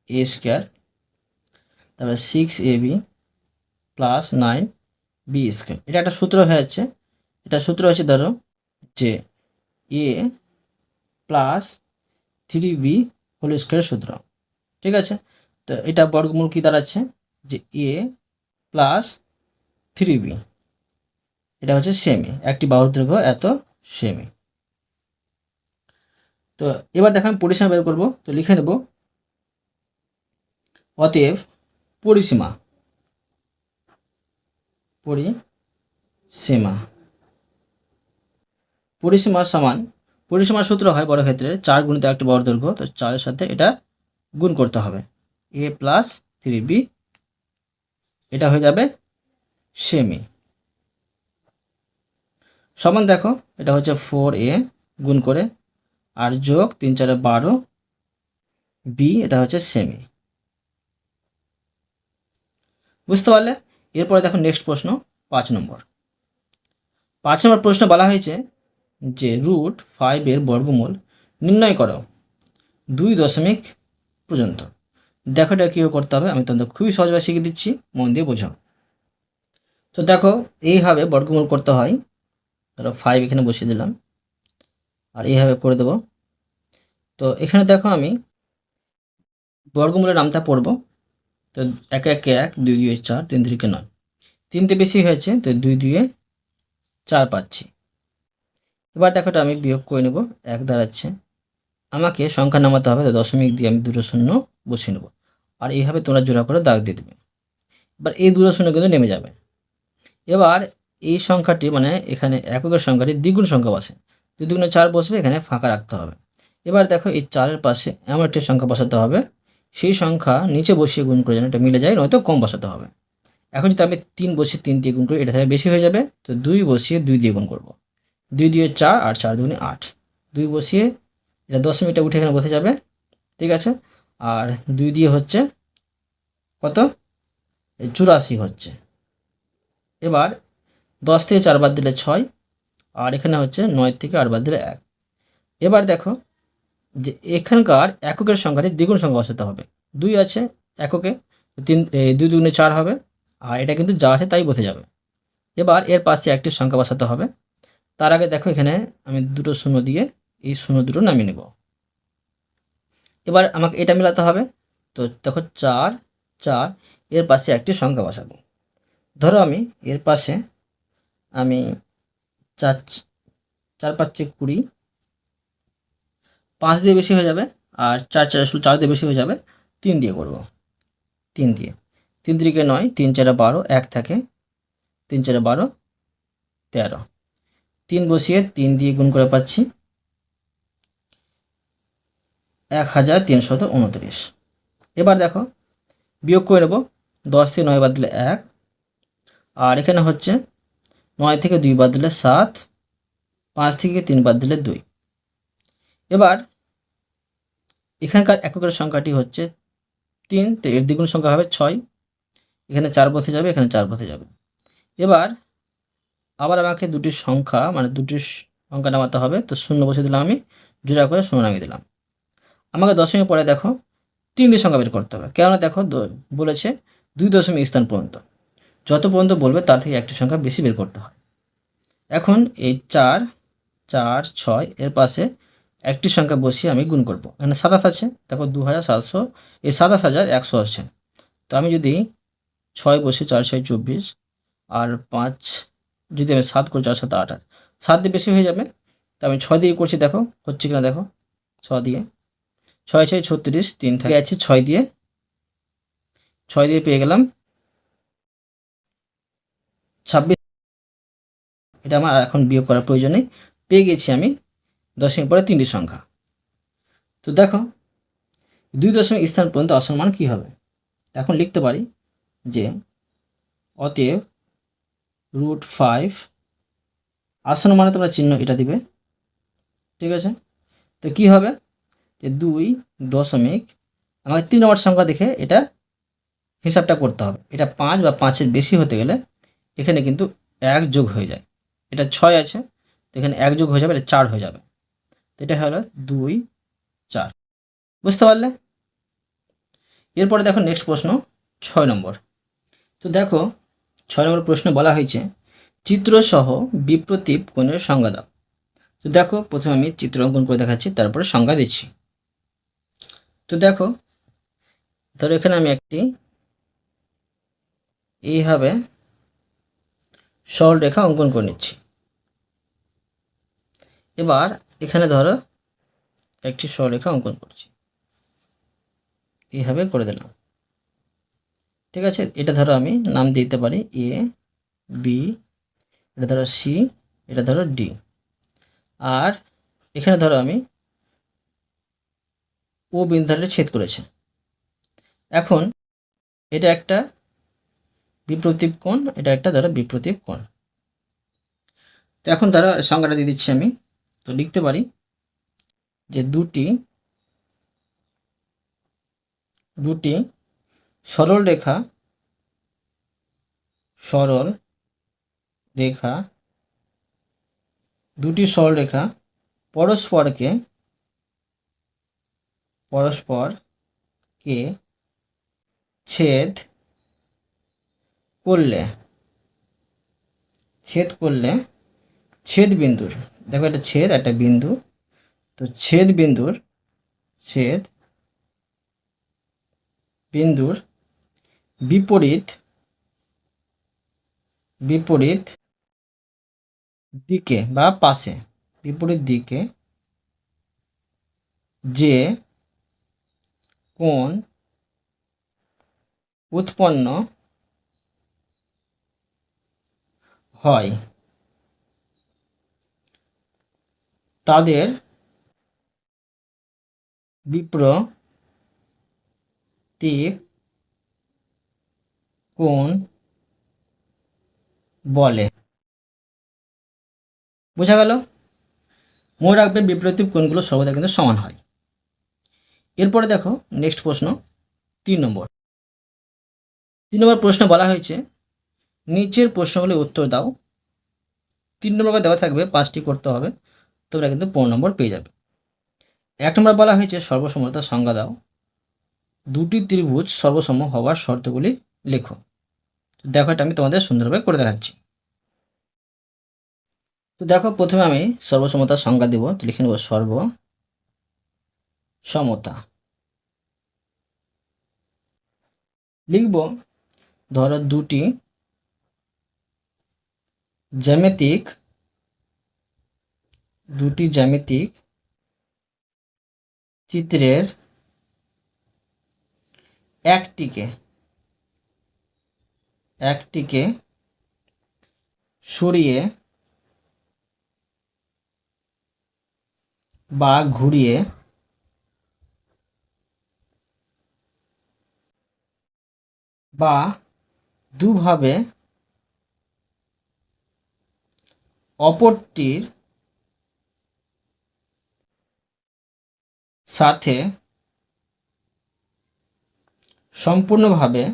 a স্কোয়ার তারপরে 6ab প্লাস 9b স্কোয়ার, এটা একটা সূত্র হয়ে যাচ্ছে। এটা সূত্র হচ্ছে ধরো যে a প্লাস 3b হোল স্কোয়ারের সূত্র, ঠিক আছে? তো এটা বর্গমূল কী দাঁড়াচ্ছে যে a প্লাস 3b, এটা হচ্ছে সেমি, একটি বাহুর দৈর্ঘ্য এত সেমি। তো এবার দেখো আমি পরিসীমা বের করবো, তো লিখে নেব অতএব পরিসীমা সমান, পরিসীমার সূত্র হয় বর্গক্ষেত্রে 4 গুণিত একটি বাহুর দৈর্ঘ্য, তো 4-এর সাথে এটা গুণ করতে হবে, a প্লাস 3b, এটা হয়ে যাবে সেমি, সমান দেখো এটা হচ্ছে 4a গুণ করে আর যোগ 3×4 12b, এটা হচ্ছে সেমি, বুঝতে পারলে? এরপরে দেখো নেক্সট প্রশ্ন 5 নম্বর। 5 নম্বর প্রশ্ন বলা হয়েছে যে √5 এর বর্গমূল নির্ণয় করো 2 দশমিক পর্যন্ত। দেখো এটা কীভাবে করতে হবে, আমি তোমাদের খুবই সহজভাবে শিখিয়ে দিচ্ছি, মন দিয়ে বোঝাও। তো দেখো এইভাবে বর্গমূল করতে হয়, ধরো 5 এখানে বসিয়ে দিলাম আর এইভাবে করে দেব। তো এখানে দেখো আমি বর্গমূলের নামটা পড়ব, তো 1 1 1, 2 2 4, 3 3 9, 3তে বেশি হয়েছে, তো 2 2 4 পাচ্ছি। এবার দেখো এটা আমি বিয়োগ করে নেব, 1 দাঁড়াচ্ছে, আমাকে সংখ্যা নামাতে হবে, তো দশমিক দিয়ে আমি 2 শূন্য বসিয়ে নেব, আর এইভাবে তোমরা জোড়া করে দাগ দিয়ে দেবে। এবার এই 2 শূন্য কিন্তু নেমে যাবে। এবার এই সংখ্যাটি মানে এখানে এককের সংখ্যাটি দ্বিগুণ সংখ্যা বসে, 2 2 4 বসবে, এখানে ফাঁকা রাখতে হবে। এবার দেখো এই 4-এর পাশে এমন একটি সংখ্যা বসাতে হবে, সেই সংখ্যা নিচে বসিয়ে গুণ করে যেন এটা মিলে যায়, নয়তো কম বসাতে হবে। এখন যদি আমি 3 বসিয়ে 3 দিয়ে গুণ করি, এটা থেকে বেশি হয়ে যাবে, তো 2 বসিয়ে 2 দিয়ে গুণ করব, 2 দিয়ে 4 আর 4 2 8, 2 বসিয়ে এটা দশমিকটা উঠে এখানে বসে যাবে, ঠিক আছে? আর 2 দিয়ে হচ্ছে কত, 84 হচ্ছে, এবার 10 থেকে 4 বাদ দিলে 6, আর এখানে হচ্ছে 9 থেকে 8 বাদ দিলে 1। এবার দেখো যে এখানকার এককের সংখ্যাটি দ্বিগুণ সংখ্যা বসাতে হবে। 2 আছে এককে, 2 দুগুণে 4 হবে, আর এটা কিন্তু যা আছে তাই বসে যাবে। এবার এর পাশে একটি সংখ্যা বসাতে হবে। তার আগে দেখো এখানে আমি দুটো শূন্য দিয়ে এই শূন্য দুটো নামিয়ে নেব। এবার আমাকে এটা মেলাতে হবে। তো দেখো 4 4, এর পাশে একটি সংখ্যা বসাবো। ধরো আমি এর পাশে আমি 4 4 5 20, 5 দিয়ে বেশি হয়ে যাবে, আর 4 4 4 দিয়ে বেশি হয়ে যাবে, 3 দিয়ে করব। 3 দিয়ে, 3 3 9, 3 4 12, 1 থাকে, 3 4 12 13। 3 বসিয়ে 3 দিয়ে গুণ করে পাচ্ছি 1329। এবার দেখো বিয়োগ করে নেব। 10 থেকে 9 বাদ দিলে 1, আর এখানে হচ্ছে 9 থেকে 2 বাদ দিলে 7, 5 থেকে 3 বাদ দিলে 2। এবার এখানকার এককের সংখ্যাটি হচ্ছে 3, তো এর দ্বিগুণ সংখ্যা হবে 6। এখানে 4 বসে যাবে, এখানে 4 বসে যাবে। এবার আবার আমাকে দুটি সংখ্যা নামাতে হবে। তো শূন্য বসে দিলাম, আমি জোড়া করে শূন্য নামিয়ে দিলাম। আমাকে দশমিক পরে দেখো 3টি সংখ্যা বের করতে হবে, কেননা দেখো বলেছে 2 দশমিক স্থান পর্যন্ত, যত পর্যন্ত বলবে তার থেকে একটি সংখ্যা বেশি বের করতে হয়। এখন এই 4 4 6, এর পাশে একটি সংখ্যা বসিয়ে আমি গুণ করব। এখানে 27 আছে, দেখো 2700, এই 27100 আছে। তো আমি যদি 6 বসে 4 6 24, আর 5 যদি আমি 7 করি, 4 7 28, 7 দিয়ে বেশি হয়ে যাবে। তো আমি 6 দিয়ে করছি, দেখো হচ্ছে কিনা দেখো। 6 দিয়ে 6 6 36, 3 থাকে আছে 6 দিয়ে, 6 দিয়ে পেয়ে গেলাম 26। এটা আমার এখন বিয়োগ করার প্রয়োজন নেই, পেয়ে গেছি আমি দশমিক পরে 3টি সংখ্যা। তো দেখো 2 দশমিক স্থান পর্যন্ত আসল মান কী হবে। এখন লিখতে পারি যে অতএব √5, আসল মানে তোমরা চিহ্ন এটা দিবে, ঠিক আছে। তো কি হবে যে 2 দশমিক, আমাকে 3 নম্বর সংখ্যা দেখে এটা হিসাবটা করতে হবে। এটা 5 বা 5-এর বেশি হতে গেলে এখানে কিন্তু 1 যোগ হয়ে যায়। এটা 6 আছে, তো এখানে 1 যোগ হয়ে যাবে, এটা 4 হয়ে যাবে। তো এটা হলো 2 4, বুঝতে পারলে। এরপরে দেখো নেক্সট প্রশ্ন 6 নম্বর। তো দেখো 6 নম্বর প্রশ্নে বলা হয়েছে চিত্রসহ বিপ্রতীপ কোণের সংজ্ঞা দাও। তো দেখো প্রথমে আমি চিত্র অঙ্কন করে দেখাচ্ছি, তারপরে সংজ্ঞা দিচ্ছি। তো দেখো ধরো এখানে আমি একটি এইভাবে সরল রেখা অঙ্কন করে নিচ্ছি। এবার এখানে ধরো একটি সরলরেখা অঙ্কন করছি, এইভাবে করে দিলাম, ঠিক আছে। এটা ধরো আমি নাম দিতে পারি এ বি, এটা ধরো সি, এটা ধরো ডি, আর এখানে ধরো আমি ও বিন্দুতে ছেদ করেছে। এখন এটা একটা বিপ্রতীপ কোণ, এটা একটা ধরো বিপ্রতীপ কোণ। তো এখন ধরো সংজ্ঞাটা দিয়ে দিচ্ছি আমি। তো লিখতে পারি যে দুটি সরল রেখা দুটি সরল রেখা পরস্পরকে ছেদ করলে ছেদ বিন্দুর, দেখো একটা ছেদ একটা বিন্দু, তো ছেদ বিন্দুর বিপরীত দিকে বা পাশে, বিপরীত দিকে যে কোণ উৎপন্ন হয় তাদের বিপ্রতীপ কোণ বলে। বোঝা গেল? মনে রাখবে বিপ্রতীপ কোণগুলো সর্বদা কিন্তু সমান হয়। এরপরে দেখো নেক্সট প্রশ্ন 3 নম্বর। 3 নম্বর প্রশ্নে বলা হয়েছে নিচের প্রশ্নগুলি উত্তর দাও। 3 নম্বর দেওয়া থাকবে, 5টি করতে হবে, তোমরা কিন্তু 15 নম্বর পেয়ে যাবে। 1 নম্বর বলা হয়েছে সর্বসমতার সংজ্ঞা দাও। 2টি ত্রিভুজ সর্বসম হওয়ার শর্তগুলি লেখো। তো দেখো, এটা আমি তোমাদের সুন্দরভাবে করে দেখাচ্ছি। তো দেখো, প্রথমে আমি সর্বসমতার সংজ্ঞা দেব। তো লিখে নেব সর্বসমতা। লিখব, ধরো দুটি জ্যামিতিক চিত্রের একটিকে সরিয়ে বা ঘুরিয়ে বা দুভাবে অপরটির সাথে সম্পূর্ণভাবে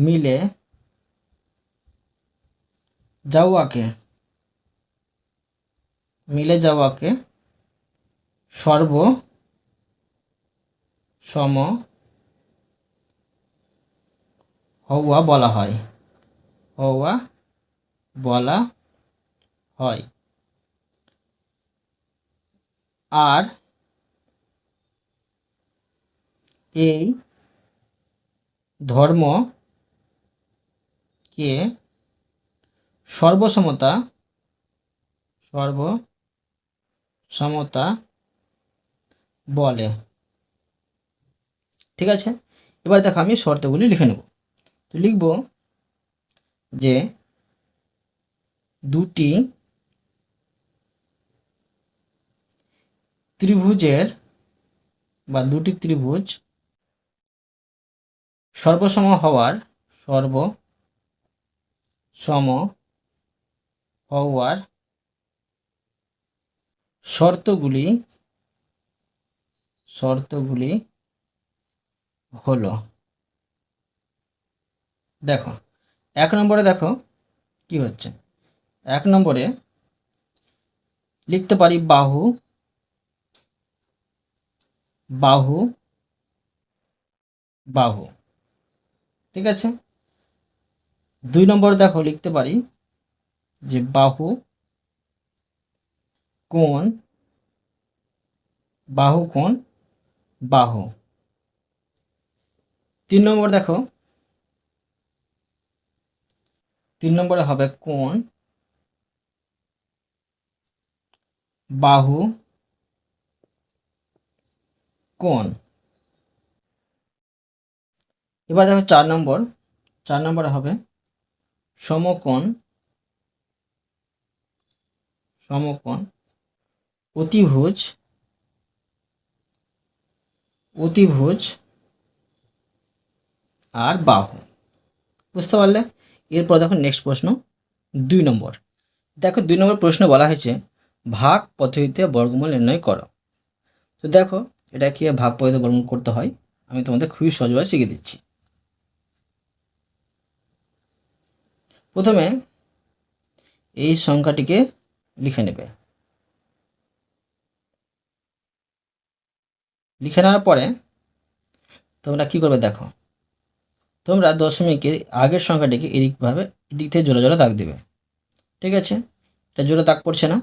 মিলে যাওয়াকে সর্বসম হওয়া বলা হয়। আর এই ধর্মকে সর্বসমতা বলে। ঠিক আছে, এবার দেখো আমি শর্তগুলি লিখে নেব। তো লিখব যে দুটি ত্রিভুজ সর্বসম হওয়ার শর্তগুলি হলো, দেখো 1 নম্বরে দেখো কি হচ্ছে। 1 নম্বরে লিখতে পারি বাহু। ঠিক আছে। 2 নম্বরে দেখো লিখতে পারি যে বাহু কোণ বাহু। 3 নম্বর দেখো, 3 নম্বরে হবে কোণ বাহু কোণ। এবার দেখো 4 নম্বরে হবে সমকোণ অতিভুজ আর বাহু। বুঝতে পারলে? এরপর দেখো নেক্সট প্রশ্ন 2 নম্বর। দেখো 2 নম্বর প্রশ্ন বলা হয়েছে ভাগ পদ্ধতিতে বর্গমূল নির্ণয় করো। তো দেখো, এটা কি ভাগ পদ্ধতিতে বর্গমূল করতে হয় আমি তোমাদের খুবই সহজভাবে শিখিয়ে দিচ্ছি। প্রথমে এই সংখ্যাটিকে লিখে নেবে। লিখে নেওয়ার পরে তোমরা কি করবে, দেখো তোমরা দশমিকের আগের সংখ্যাটিকে এদিক থেকে জোড়া দাগ দেবে। ঠিক আছে, এটা জোড়া দাগ পড়ছে না?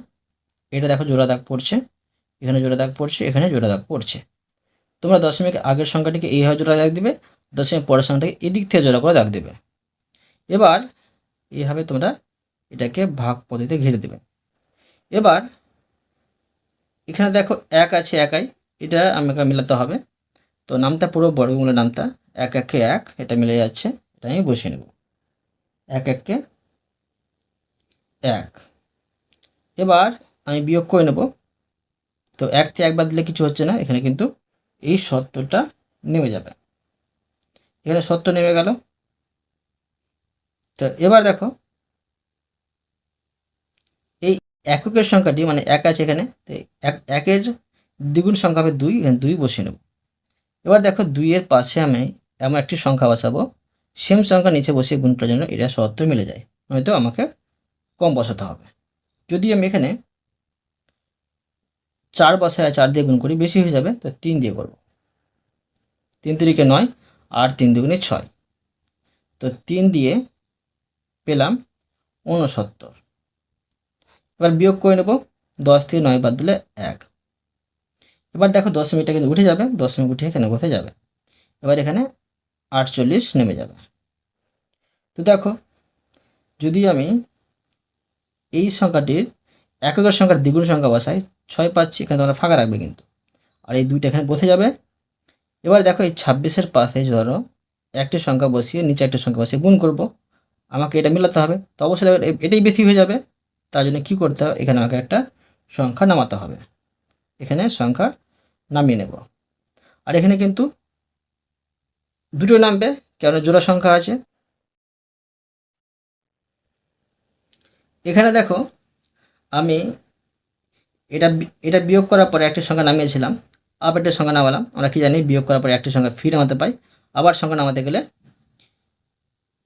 এটা দেখো জোড়া দাগ পড়ছে, এখানে জোড়া দাগ পড়ছে, এখানে জোড়া দাগ পড়ছে। তোমরা দশমিক আগের সংখ্যাটিকে এইভাবে জোড়া দাগ দিবে, দশমিক পরের সংখ্যাটাকে এদিক থেকে জোড়া করে দাগ দেবে। এবার এইভাবে তোমরা এটাকে ভাগ পদ্ধতিতে ঘিরে দেবে। এবার এখানে দেখো 1 আছে, একাই, এটা আমাকে মিলাতে হবে। তো নামটা পুরো বর্গমূলের নামটা 1 1 1, এটা মিলে যাচ্ছে, এটা আমি বসিয়ে নেব 1 1 1। এবার আমি বিয়োগ করে নেব। তো 1 থেকে 1 বাদ দিলে কিছু হচ্ছে না, এখানে কিন্তু এই 70টা নেমে যাবে, এখানে 70 নেমে গেল। তো এবার দেখো এই এককের সংখ্যাটি মানে 1 আছে এখানে, তো 1 এর দ্বিগুণ সংখ্যা হবে 2, এখানে 2 বসিয়ে নেব। এবার দেখো 2 এর পাশে আমি এমন একটি সংখ্যা বসাবো, সেম সংখ্যা নিচে বসিয়ে গুণ করার জন্য এটা শর্ত মিলে যায়, নয়তো আমাকে কম বসাতে হবে। যদি আমি এখানে 4 বসায় 4 দিয়ে গুণ করি বেশি হয়ে যাবে, তো 3 দিয়ে করব। 3 তিরিকে 9 আর 3 দুগুণে 6, তো 3 দিয়ে পেলাম 69। এবার বিয়োগ করে নেব, 10 থেকে 9 বাদ দিলে 1। এবার দেখো দশমিকটা কিন্তু উঠে যাবে, দশমিক উঠে এখানে বসে যাবে। এবার এখানে 48 নেমে যাবে। তো দেখো যদি আমি এই সংখ্যাটির এককের সংখ্যার দ্বিগুণ সংখ্যা বসাই, 6 পাচ্ছি, এখানে তোমরা ফাঁকা রাখবে কিন্তু, আর এই দুইটা এখানে বসে যাবে। এবার দেখো এই 26-এর পাশে ধরো একটি সংখ্যা বসিয়ে নিচে একটা সংখ্যা বসিয়ে গুণ করব, আমাকে এটা মেলাতে হবে। তো অবশ্যই এটাই বেশি হয়ে যাবে, তার জন্য কী করতে হবে, এখানে আমাকে একটা সংখ্যা নামাতে হবে। এখানে সংখ্যা নামিয়ে নেব, আর এখানে কিন্তু দুটো নামবে, কারণ জোড়া সংখ্যা আছে। এখানে দেখো আমি এটা এটা বিয়োগ করার পরে একটি সংখ্যা নামিয়েছিলাম, আবার একটা সংখ্যা নামালাম। আমরা কি জানি, বিয়োগ করার পরে একটি সংখ্যা ফিরে নামাতে পাই, আবার সংখ্যা নামাতে গেলে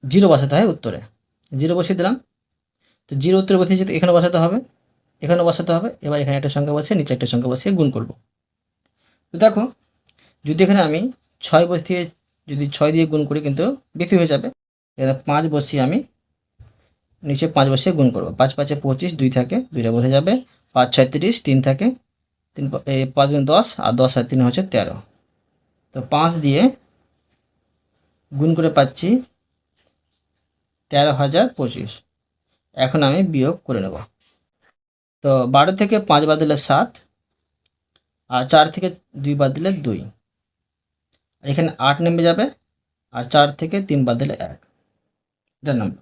0 বসাতে হয় উত্তরে। 0 বসিয়ে দিলাম, তো 0 উত্তরে বসিয়েছি, তো এখানে বসাতে হবে, এখানে বসাতে হবে। এবার এখানে একটা সংখ্যা বসিয়ে নিচে একটা সংখ্যা বসিয়ে গুণ করব। তো দেখো যদি এখানে আমি 6 বসিয়ে যদি 6 দিয়ে গুণ করি কিন্তু বেশি হয়ে যাবে। এখানে 5 বসিয়ে আমি নিচে 5 বসিয়ে গুণ করব। 5 5 25, 2 থাকে, 2টা বসে যাবে। 5 6 30, 3 থাকে, 5 গুণ 10, আর 10 আর 3 হচ্ছে 13। তো 5 দিয়ে গুণ করে পাচ্ছি 13,025। এখন আমি বিয়োগ করে নেব। তো 12 থেকে 5 বাদ দিলে 7, আর 4 থেকে 2 বাদ দিলে 2, আর এখানে 8 নেমে যাবে, আর 4 থেকে 3 বাদ দিলে 1, এটা নামলো।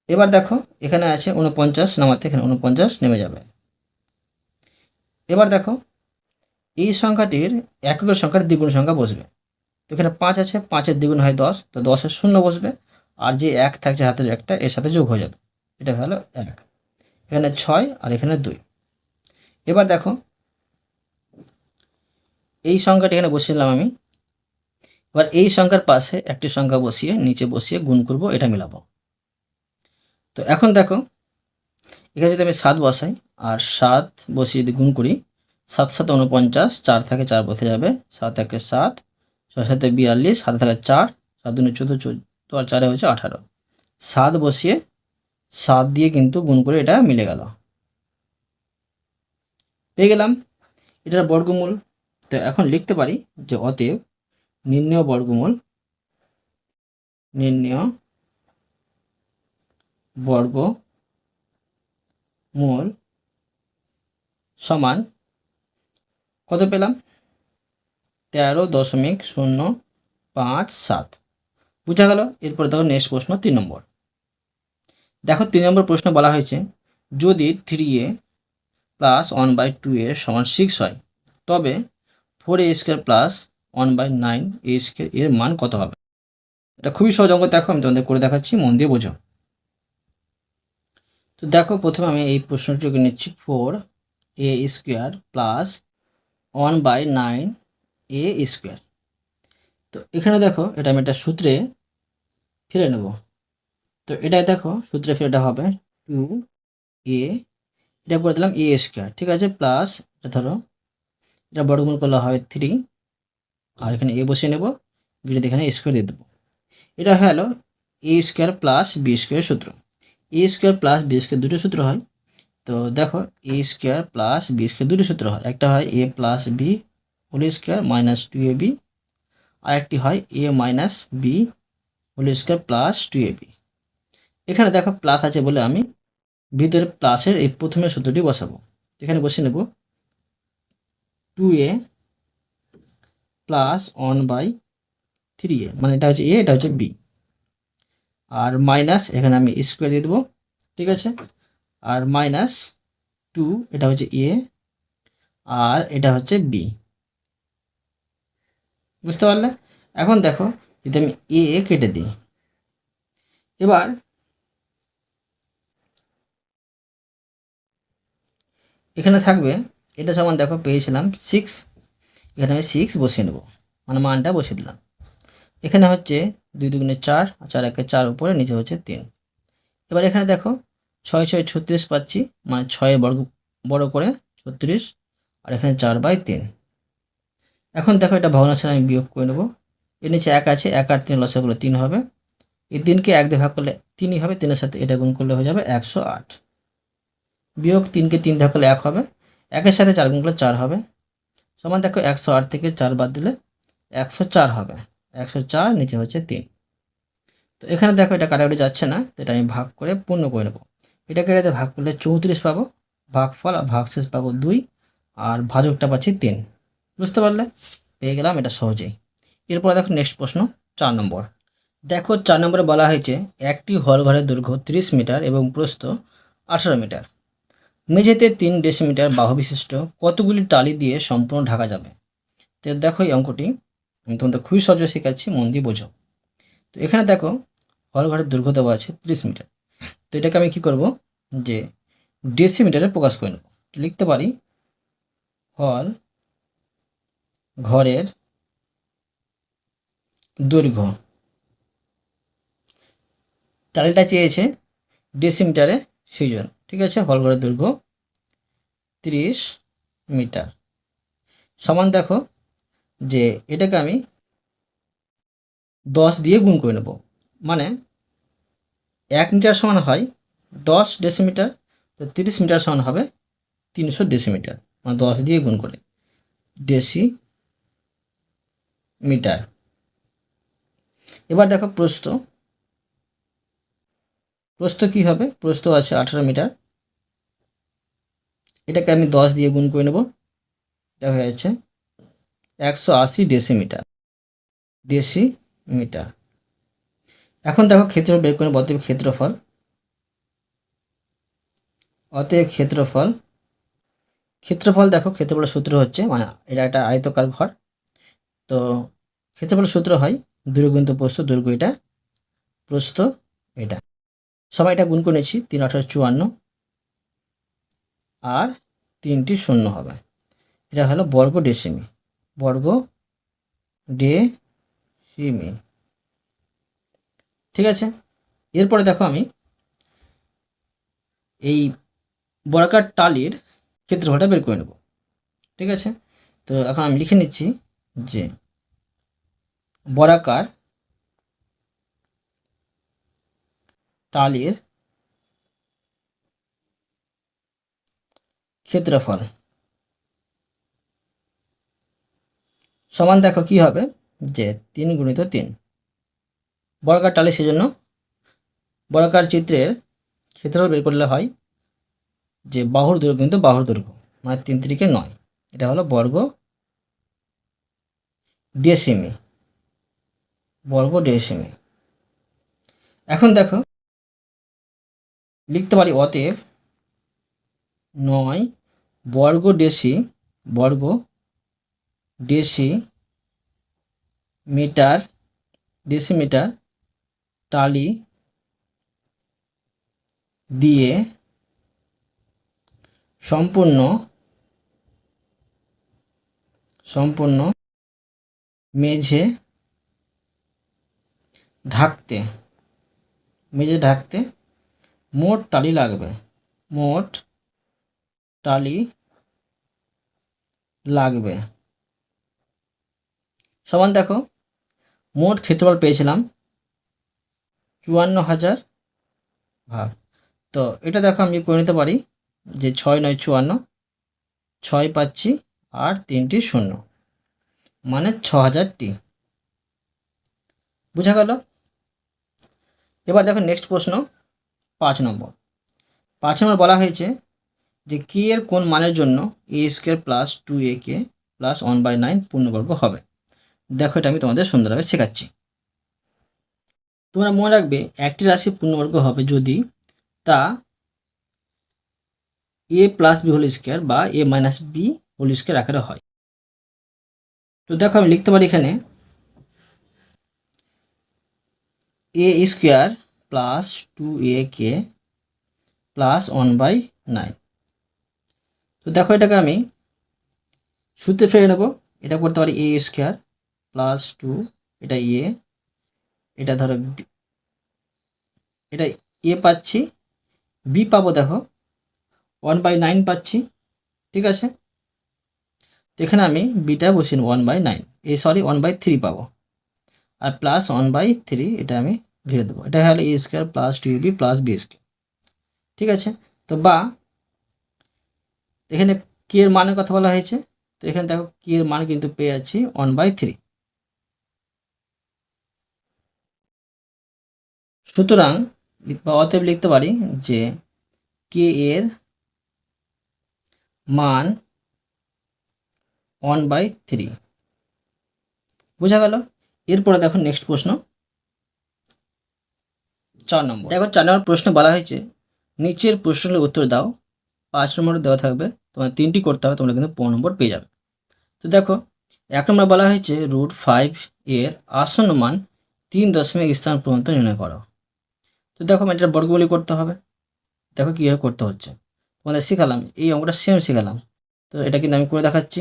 এবার দেখো এখানে আছে 49, নামাতে এখানে 49 নেমে যাবে। এবার দেখো এই সংখ্যাটির এককের সংখ্যার দ্বিগুণ সংখ্যা বসবে। তো এখানে 5 আছে, 5-এর দ্বিগুণ হয় 10, তো 10-এর 0 বসবে, আর যে 1 থাকছে হাতের একটা এর সাথে যোগ হয়ে যাবে, এটা হলো 1। এখানে 6 আর এখানে 2। এবার দেখো এই সংখ্যাটি এখানে বসিয়ে আমি। এবার এই সংখ্যার পাশে একটি সংখ্যা বসিয়ে নিচে বসিয়ে গুণ করব, এটা মেলাবো। তো এখন দেখো এখানে যদি আমি 7 বসাই আর 7 বসিয়ে যদি গুণ করি, 7 7 49, 4 থাকে 4 বসে যাবে, 7 1 7, 6 7 42, 7 থাকে 4, 7 2 14, 14 আর 4 হচ্ছে 18। 7 বসিয়ে 7 দিয়ে কিন্তু গুণ করে এটা মিলে গেল, পেয়ে গেলাম এটার বর্গমূল। তো এখন লিখতে পারি যে অতএব নির্ণেয় বর্গমূল, নির্ণেয় বর্গমূল সমান কত পেলাম, 13.057। বুঝা গেল। এরপর দেখো নেক্সট প্রশ্ন 3 নম্বর। দেখো 3 নম্বর প্রশ্ন বলা হয়েছে যদি 3a প্লাস 1/2a সমান 6 হয়, তবে 4a² প্লাস 1/9a² এর মান কত হবে। এটা খুবই সহজ অঙ্ক, দেখো আমি তোমাদের করে দেখাচ্ছি, মন দিয়ে বোঝো। তো দেখো প্রথমে আমি এই প্রশ্নটিকে নিচ্ছি, 4a² প্লাস 1/9a²। তো এখানে দেখো এটা আমি একটা সূত্রে ফিরে নেব। তো এটা দেখো সূত্রে ফিরে হবে 2a, এটা করে দিলাম a², ঠিক আছে, প্লাস এটা ধরো এটা বর্গমূল করলে হয় 3, আর এখানে a বসিয়ে নেব, বিটা এখানে স্কোয়ার দিয়ে দেবো। এটা হলো a² প্লাস b² সূত্র। a² প্লাস b² দুটো সূত্র হয়। তো দেখো a² প্লাস b² দুটো সূত্র হয়, একটা হয় a plus b whole square minus 2ab, আর একটি হয় a minus b whole square plus 2ab। এখানে দেখো প্লাস আছে বলে আমি ভিতরে প্লাসের এই প্রথমের সূত্রটি বসাবো। এখানে বসে নেব 2a প্লাস 1/3a, মানে এটা হচ্ছে a, এটা হচ্ছে b, আর মাইনাস এখানে আমি স্কোয়ার দিয়ে দেবো, ঠিক আছে, আর মাইনাস 2, এটা হচ্ছে a আর এটা হচ্ছে b। বুঝতে পারলে? এখন দেখো যদি আমি a কেটে দিই, এবার এখানে থাকবে এটা সমান, দেখো পেয়েছিলাম 6, এখানে আমি 6 বসিয়ে নেব, মানে মানটা বসিয়ে দিলাম। এখানে হচ্ছে 2 দুগুণে 4, 4 একে 4 উপরে, নিচে হচ্ছে 3। এবার এখানে দেখো 6 6 36 পাচ্ছি, মানে 6 বর্গ বড় করে 36, আর এখানে 4/3। এখন দেখো এটা ভগ্নাংশে আমি বিয়োগ করে নেব। এর নিচে 1 আছে, 1 আর 3 লসাগু করলে 3 হবে। এই 3কে 1 দিয়ে ভাগ করলে 3ই হবে, 3-এর সাথে এটা গুণ করলে হয়ে যাবে 108। বিয়োগ 3কে 3 ভাগ করলে 1 হবে, 1-এর সাথে 4 গুণ করলে 4 হবে। সমান দেখো 108 থেকে 4 বাদ দিলে 104 হবে, 104, নিচে হচ্ছে 3। তো এখানে দেখো এটা কাটাকাটি যাচ্ছে না, তো এটা আমি ভাগ করে পূর্ণ করে নেব। এটাকে এটাতে ভাগ করলে 34 পাবো, ভাগফল আর ভাগশেষ পাবো 2, আর ভাজকটা পাচ্ছি 3। বুঝতে পারলে? পেয়ে গেলাম এটা সহজেই। এরপর দেখো নেক্সট প্রশ্ন 4 নম্বর। দেখো 4 নম্বরে বলা হয়েছে একটি হল ঘরের দৈর্ঘ্য 30 মিটার এবং প্রস্থ 18 মিটার। মেঝেতে 3 ডেসিমিটার বাহু বিশিষ্ট কতগুলি টালি দিয়ে সম্পূর্ণ ঢাকা যাবে? তো দেখো এই অঙ্কটি আমি তোমাদের খুবই সহজে শেখাচ্ছি, মন দিয়ে বোঝো। তো এখানে দেখো হল ঘরের দৈর্ঘ্য দেওয়া আছে 30 মিটার। তো এটাকে আমি কি করব, যে ডেসিমিটারে প্রকাশ করে নেব। লিখতে পারি হল ঘরের দৈর্ঘ্য, টালিটা চেয়েছে ডেসিমিটারে, সেই জন্য ঠিক আছে। হল ঘরের দৈর্ঘ্য 30 মিটার সমান দেখো যে এটাকে আমি 10 দিয়ে গুণ করে নেব, মানে 1 মিটার সমান হয় 10 ডেসিমিটার, তো 30 মিটার সমান হবে 300 ডেসিমিটার, মানে 10 দিয়ে গুণ করে ডেসিমিটার। এবার দেখো প্রস্থ কি হবে, প্রস্থ আছে 18 মিটার, এটাকে আমি 10 দিয়ে গুণ করে নেব, এটা হয়ে যাচ্ছে 180 ডেসিমিটার। এখন দেখো ক্ষেত্রফল বের করে নেব, অতএব ক্ষেত্রফল দেখো ক্ষেত্রফলের সূত্র হচ্ছে, মানে এটা একটা আয়তকার ঘর, তো ক্ষেত্রফলের সূত্র হয় দৈর্ঘ্য গুণিত প্রস্থ, দৈর্ঘ্য এটা, প্রস্থ এটা। সবাই এটা গুণ করে নিচ্ছি, 3 18 54, আর 3টি শূন্য হবে। এটা হলো বর্গ ডেসিমি, ঠিক আছে। এরপরে দেখো আমি এই বর্গাকার টালির ক্ষেত্রফলটা বের করে নেব, ঠিক আছে। তো এখন আমি লিখে নিচ্ছি যে বর্গাকার টালির ক্ষেত্রফল সমান দেখো কি হবে, যে 3 গুণিত 3। বর্গাকার টালি, সেজন্য বর্গাকার চিত্রের ক্ষেত্রফল বের করলে হয় যে বাহুর দৈর্ঘ্য কিন্তু বাহুর দৈর্ঘ্য, মানে 3 3 9, এটা হলো বর্গ ডেসিমি। এখন দেখো লিখতে পারি অতএব 9 বর্গ ডেসিমিটার টালি দিয়ে সম্পূর্ণ মেঝে ঢাকতে মোট টালি লাগবে। সমান দেখো মোট ক্ষেত্রফল পেয়েছিলাম 54,000 ভাগ, তো এটা দেখো আমি করে নিতে পারি যে 6 9 54, 6 পাচ্ছি আর 3টি শূন্য, মানে 6000টি। বুঝা গেল? এবার দেখো নেক্সট প্রশ্ন 5 নম্বর। 5 নম্বর বলা হয়েছে যে কে এর কোন মানের জন্য a² + 2ak + 1/9 পূর্ণবর্গ হবে। দেখো এটা আমি তোমাদের সুন্দরভাবে শেখাচ্ছি। তোমরা মনে রাখবে একটি রাশি পূর্ণবর্গ হবে যদি তা a + b² বা a - b² আকারে হয়। তো দেখো আমি লিখতে পারি এখানে a² + 2ak + 1/9। তো দেখো এটাকে আমি সূত্রে ফেলে নেব, এটা করতে পারি এ স্কোয়ার প্লাস 2, এটা এটা ধরো এটা পাচ্ছি, বি পাবো দেখো 1/9 পাচ্ছি, ঠিক আছে। তো এখানে আমি বিটা বসিয়ে 1/9, 1/3 পাবো, আর প্লাস 1/3 এটা আমি ঘিরে দেবো। এটা হলো a square plus 2ab plus b square, ঠিক আছে। তো বা এখানে কি এর মানের কথা বলা হয়েছে, তো এখানে দেখো কি এর মান কিন্তু পেয়ে যাচ্ছি 1/3। সুতরাং বা অতএব লিখতে পারি যে কে এর মান 1/3, বোঝা গেল। এরপরে দেখো নেক্সট প্রশ্ন 4 নম্বর। দেখো 4 নম্বর প্রশ্ন বলা হয়েছে নিচের প্রশ্নের উত্তর দাও, 5 নম্বর দেওয়া থাকবে, তোমার 3টি করতে হবে, তোমরা কিন্তু 15 নম্বর পেয়ে যাবে। তো দেখো 1 নম্বর বলা হয়েছে √5 এর আসন্ন মান 3 দশমিক স্থান পর্যন্ত নির্ণয় করো। তো দেখো এটা বর্গমূল করতে হবে, দেখো কীভাবে করতে হচ্ছে, তোমাদের শেখালাম, এই অঙ্কটা সেম শেখালাম। তো এটা কিন্তু আমি করে দেখাচ্ছি,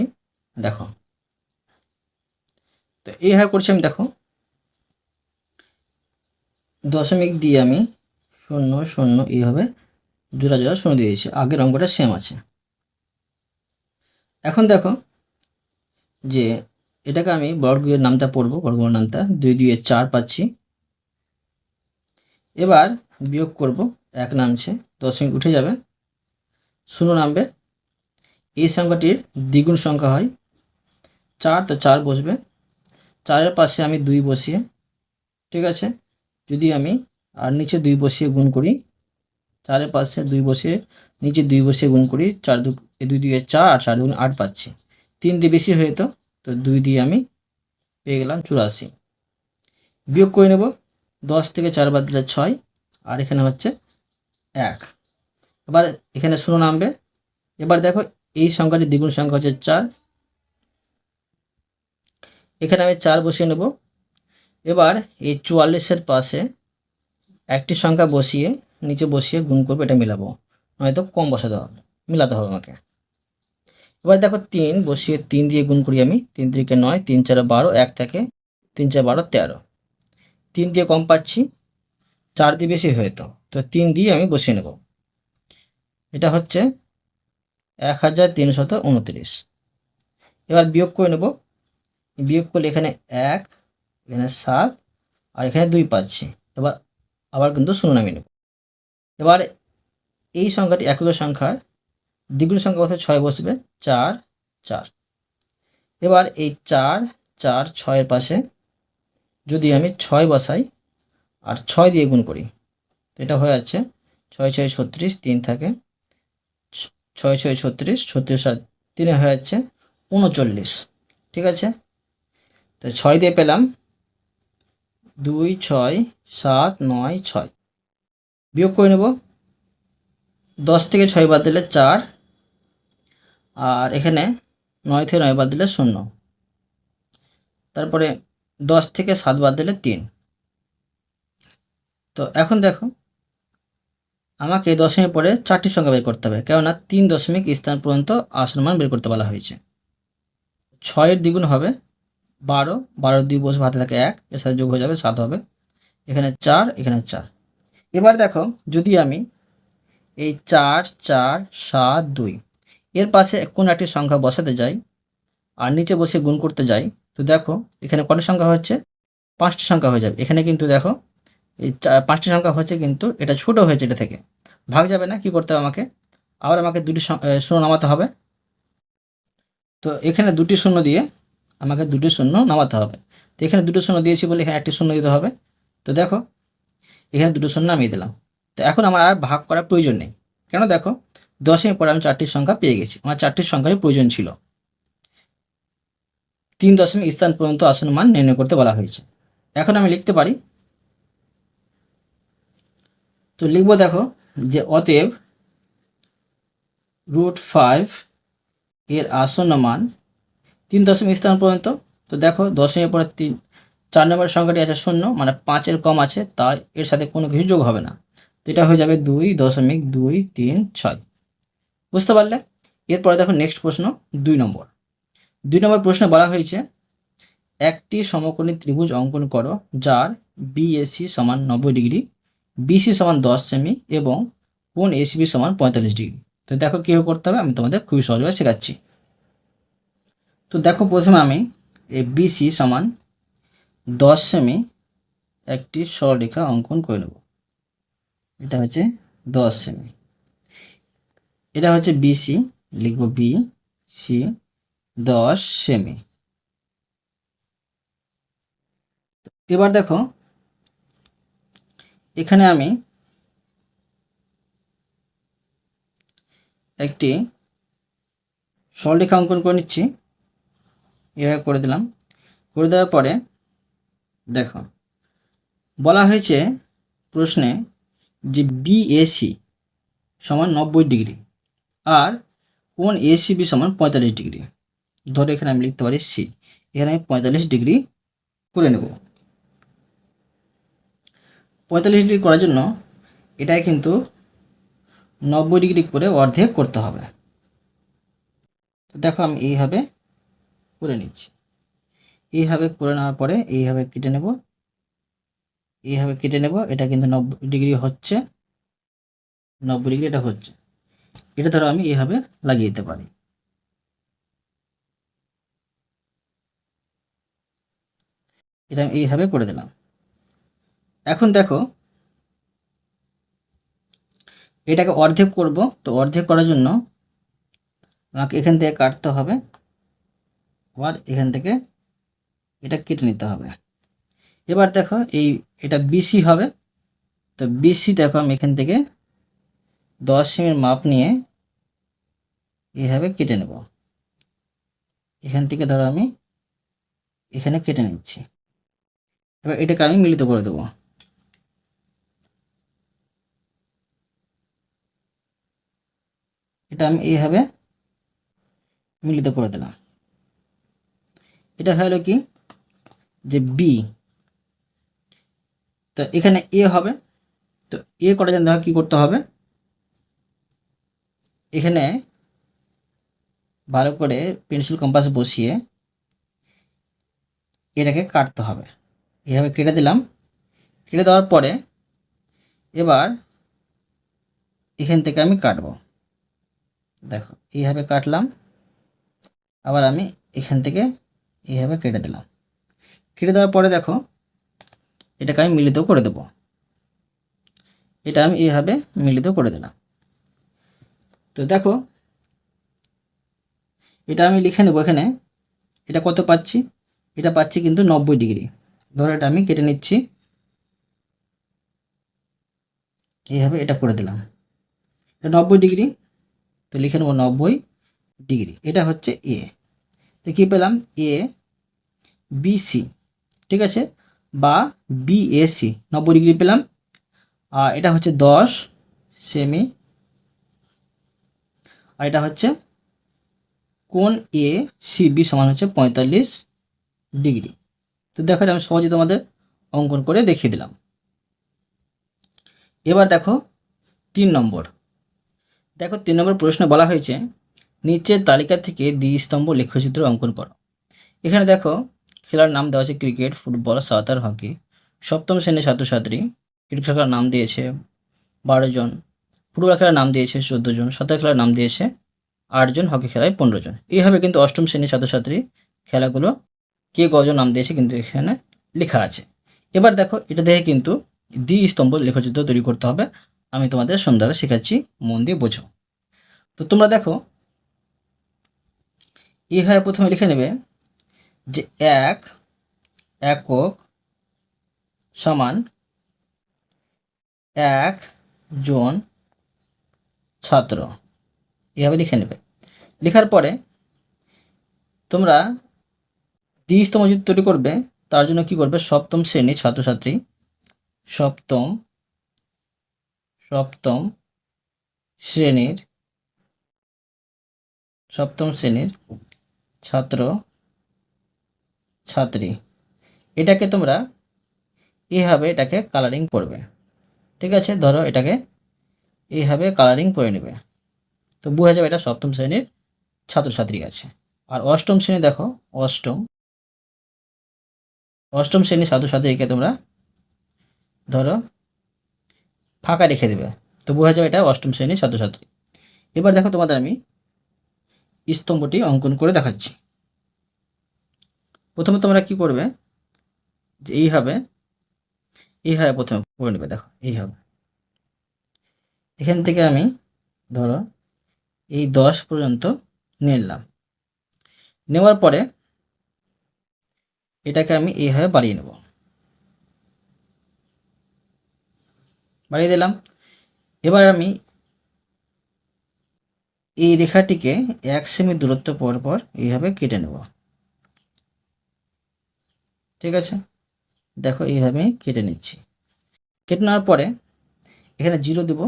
দেখো। তো এইভাবে করছি আমি, দেখো দশমিক দিয়ে আমি 0 0 এইভাবে জোড়া জোড়া 0 দিয়ে দিয়েছি, আগের অঙ্কটা সেম আছে। এখন দেখো যে এটাকে আমি বর্গের নামটা পড়বো, বর্গের নামটা 2 2 4 পাচ্ছি। এবার বিয়োগ করব, 1 নামছে, দশমিক উঠে যাবে, 0 নামবে। এই সংখ্যাটির দ্বিগুণ সংখ্যা হয় 4, তো 4 বসবে, 4-এর পাশে আমি 2 বসিয়ে, ঠিক আছে, যদি আমি আর নিচে 2 বসিয়ে গুণ করি, 4-এর পাশে 2 বসিয়ে নিচে 2 বসিয়ে গুণ করি, 4 2 2 4 আর 4 2 8 পাচ্ছি। 3 দিয়ে বেশি হয়ে তো 2 দিয়ে আমি পেয়ে গেলাম 84। বিয়োগ করে নেব, 10 থেকে 4 বাদ দিলে 6, আর এখানে হচ্ছে 1। এবার এখানে 0 নামবে। এবার দেখো এই সংখ্যাটির দ্বিগুণ সংখ্যা হচ্ছে 4, এখানে আমি 4 বসিয়ে নেব। এবার এই 44-এর পাশে একটি সংখ্যা বসিয়ে নিচে বসিয়ে গুণ করবো, এটা মিলাবো, নয়তো কম বসাতে হবে, মিলাতে হবে আমাকে। এবার দেখো 3 বসিয়ে 3 দিয়ে গুণ করি আমি, 3 3 9, 3 4 12, 1 থেকে 3 4 12 13, 3 দিয়ে কম পাচ্ছি, 4 দিয়ে বেশি হয়তো, তো 3 দিয়ে আমি বসিয়ে নেব। এটা হচ্ছে 1329। এবার বিয়োগ করে নেব, বিয়োগ করলে এখানে 1, এখানে 7 আর এখানে 2 পাচ্ছি। এবার আবার কিন্তু 0 নামিয়ে নেব। এবার এই সংখ্যাটি একক সংখ্যার দ্বিগুণ সংখ্যা হচ্ছে 6 বসবে, 4 4। এবার এই 4 4 6-এর পাশে যদি আমি 6 বসাই আর 6 দিয়ে গুণ করি, তো এটা হয়ে যাচ্ছে 6 6 36, 3 থাকে, 6 6 36, 36 আর 3 হয়ে যাচ্ছে 39, ঠিক আছে। তো 6 দিয়ে পেলাম 2 6 7 9 6। বিয়োগ করে নেব, 10 থেকে 6 বাদ দিলে 4, আর এখানে 9 থেকে 9 বাদ দিলে 0, তারপরে 10 থেকে 7 বাদ দিলে 3। তো এখন দেখো আমাকে দশমিক পরে 4টি সংখ্যা বের করতে হবে, কেননা 3 দশমিক স্থান পর্যন্ত আসন্ন মান বের করতে বলা হয়েছে। 6-এর দ্বিগুণ হবে 12, 12 2 বসবে, হাতে থাকে 1, এর সাথে যোগ হয়ে যাবে 7 হবে, এখানে 4 এখানে 4। এবার দেখো যদি আমি এই 4 4 7 2 এর পাশে কোন একটি সংখ্যা বসাতে যাই আর নিচে বসে গুণ করতে যাই, তো দেখো এখানে কত সংখ্যা হচ্ছে, 5টি সংখ্যা হয়ে যাবে। এখানে কিন্তু দেখো এই 5টি সংখ্যা হচ্ছে, কিন্তু এটা ছোট হয়েছে, এটা থেকে ভাগ যাবে না, কি করতে হবে আমাকে, আবার আমাকে 2টি শূন্য নামাতে হবে। তো এখানে 2টি শূন্য দিয়ে আমাকে 2টি শূন্য নামাতে হবে। তো এখানে 2টো শূন্য দিয়েছি বলে এখানে একটি শূন্য দিতে হবে। তো দেখো এখানে 2টো শূন্য নামিয়ে দিলাম। তো এখন আমার আর ভাগ করার প্রয়োজন নেই, কেন দেখো 10-এর পরে আমি 4টি সংখ্যা পেয়ে গেছি, আমার 4টি সংখ্যারই প্রয়োজন ছিল। 3 দশমিক স্থান পর্যন্ত আসন্ন মান নির্ণয় করতে বলা হয়েছে। এখন আমি লিখতে পারি, তো লিখবো দেখো যে অতএব √5 এর আসন্ন মান 3 দশমিক স্থান পর্যন্ত। তো দেখো দশমিকের পরে 4 নম্বরের সংখ্যাটি আছে 0, মানে 5-এর কম আছে, তাই এর সাথে কোনো কিছু যোগ হবে না, তো এটা হয়ে যাবে 2.236। বুঝতে পারলে? এরপরে দেখো নেক্সট প্রশ্ন 2 নম্বর। 2 নম্বর প্রশ্নে বলা হয়েছে একটি সমকোণী ত্রিভুজ অঙ্কন করো যার বিএসি সমান 90 ডিগ্রি, বিসি সমান 10 সেমি এবং কোণ এসিবি সমান 45 ডিগ্রি। তো দেখো কীভাবে করতে হবে আমি তোমাদের খুবই সহজভাবে শেখাচ্ছি। তো দেখো প্রথমে আমি এই বিসি সমান 10 সেমি একটি সরলরেখা অঙ্কন করে নেব। এটা হচ্ছে 10 সেমি, এটা হচ্ছে বিসি, লিখব বি সি 10 সেমি। এবার দেখো এখানে আমি একটি সরলরেখা অঙ্কন করে নিচ্ছি, এভাবে করে দিলাম। করে দেওয়ার পরে দেখো বলা হয়েছে প্রশ্নে যে বিএসি সমান 90 ডিগ্রি আর কোণ এসিবি সমান 45 ডিগ্রি। ধরো এখানে আমি লিখতে পারি সি, এখানে আমি 45 ডিগ্রি করে নেব। 45 ডিগ্রি করার জন্য এটাই কিন্তু 90 ডিগ্রি করে অর্ধেক করতে হবে। তো দেখো আমি এইভাবে করে নিচ্ছি, এইভাবে করে নেওয়ার পরে এইভাবে কেটে নেব, এইভাবে কেটে নেব। এটা কিন্তু 90 ডিগ্রি হচ্ছে, 90 ডিগ্রি এটা হচ্ছে। এটা ধরো আমি এইভাবে লাগিয়ে দিতে পারি। এটা আমি এইভাবে করে দিলাম। এখন দেখো এটাকে অর্ধেক করব, তো অর্ধেক করার জন্য আমাকে এখান থেকে কাটতে হবে, আবার এখান থেকে এটা কেটে নিতে হবে। এবার দেখো এটা বিসি হবে, তো বিসি দেখো আমি এখান থেকে 10 সেমির মাপ নিয়ে এইভাবে কেটে নেব। এখান থেকে ধরো আমি এখানে কেটে নিচ্ছি। এবার এটাকে আমি মিলিত করে দেবো। এটা আমি এইভাবে মিলিত করে দিলাম। এটা হলো কি যে বি, তো এখানে এ হবে। তো এ করার জন্য দেখো কী করতে হবে, এখানে ভালো করে পেন্সিল কম্পাস বসিয়ে এটাকে কাটতে হবে। এইভাবে কেটে দিলাম। কেটে দেওয়ার পরে এবার এখান থেকে আমি কাটবো। দেখো এইভাবে কাটলাম, আবার আমি এখান থেকে এইভাবে কেটে দিলাম। কেটে দেওয়ার পরে দেখো এটাকে আমি মিলিত করে দেব। এটা আমি এইভাবে মিলিত করে দিলাম। তো দেখো এটা আমি লিখে নেব। এখানে এটা কত পাচ্ছি, এটা পাচ্ছি কিন্তু 90 ডিগ্রি। ধরো এটা আমি কেটে নিচ্ছি, এইভাবে এটা করে দিলাম। এটা 90 ডিগ্রি, তো লিখে নেব 90 ডিগ্রি। এটা হচ্ছে এ। তো কী পেলাম, এ বিসি, ঠিক আছে, বা বিএসি 90 ডিগ্রি পেলাম। আর এটা হচ্ছে 10 সেমি, আর এটা হচ্ছে কোণ এ সিবি সমান হচ্ছে 45 ডিগ্রি। তো দেখো আমি সহজে তোমাদের অঙ্কন করে দেখিয়ে দিলাম। এবার দেখো 3 নম্বর। দেখো 3 নম্বর প্রশ্নে বলা হয়েছে নিচের তালিকা থেকে দ্বিস্তম্ভ লেখচিত্র অঙ্কন করো। এখানে দেখো খেলার নাম দেওয়া আছে ক্রিকেট, ফুটবল, সাঁতার, হকি। সপ্তম শ্রেণীর ছাত্রছাত্রী ক্রিকেট খেলার নাম দিয়েছে 12 জন, ফুটবল খেলার নাম দিয়েছে 14 জন, সাঁতার খেলার নাম দিয়েছে 8 জন, হকি খেলায় 15 জন। এইভাবে কিন্তু অষ্টম শ্রেণীর ছাত্রছাত্রী খেলাগুলো কে কজন নাম দিয়েছে কিন্তু এখানে লেখা আছে। এবার দেখো এটা দেখে কিন্তু দ্বিস্তম্ভ লেখচিত্র তৈরি করতে হবে। আমি তোমাদের সুন্দরভাবে শেখাচ্ছি, মন দিয়ে বোঝো। তো তোমরা দেখো এইভাবে প্রথমে লিখে নেবে যে এক একক সমান 1 জন ছাত্র, এভাবে লিখে নেবে। লেখার পরে তোমরা দ্বিস্তম্ভ যদি তৈরি করবে তার জন্য কি করবে, সপ্তম শ্রেণীর ছাত্রছাত্রী, সপ্তম শ্রেণীর ছাত্র ছাত্রী, এটাকে তোমরা এইভাবে এটাকে কালারিং করবে। ঠিক আছে, ধরো এটাকে এইভাবে কালারিং করে নেবে, তো বোঝা যাবে এটা সপ্তম শ্রেণীর ছাত্রছাত্রী আছে। আর অষ্টম শ্রেণী দেখো, অষ্টম শ্রেণীর ছাত্রছাত্রীকে তোমরা ধরো ফাঁকা রেখে দেবে, তো বোঝা যাবে এটা অষ্টম শ্রেণীর ছাত্রছাত্রী। এবার দেখো তোমাদের আমি স্তম্ভটি অঙ্কন করে দেখাচ্ছি। প্রথমে তোমরা কি করবে, যে এইভাবে প্রথমে করে নেবে। দেখো এইভাবে, এখান থেকে আমি ধরো এই 10 পর্যন্ত নিলাম। নেওয়ার পরে এটাকে আমি এইভাবে বাড়িয়ে নেব, বাড়িয়ে দিলাম। এবার আমি এই রেখাটিকে 1 সেমি দূরত্ব পর পর এইভাবে কেটে নেব। ঠিক আছে, দেখো এইভাবে কেটে নিচ্ছি। কেটে নেওয়ার পরে এখানে 0 দেব।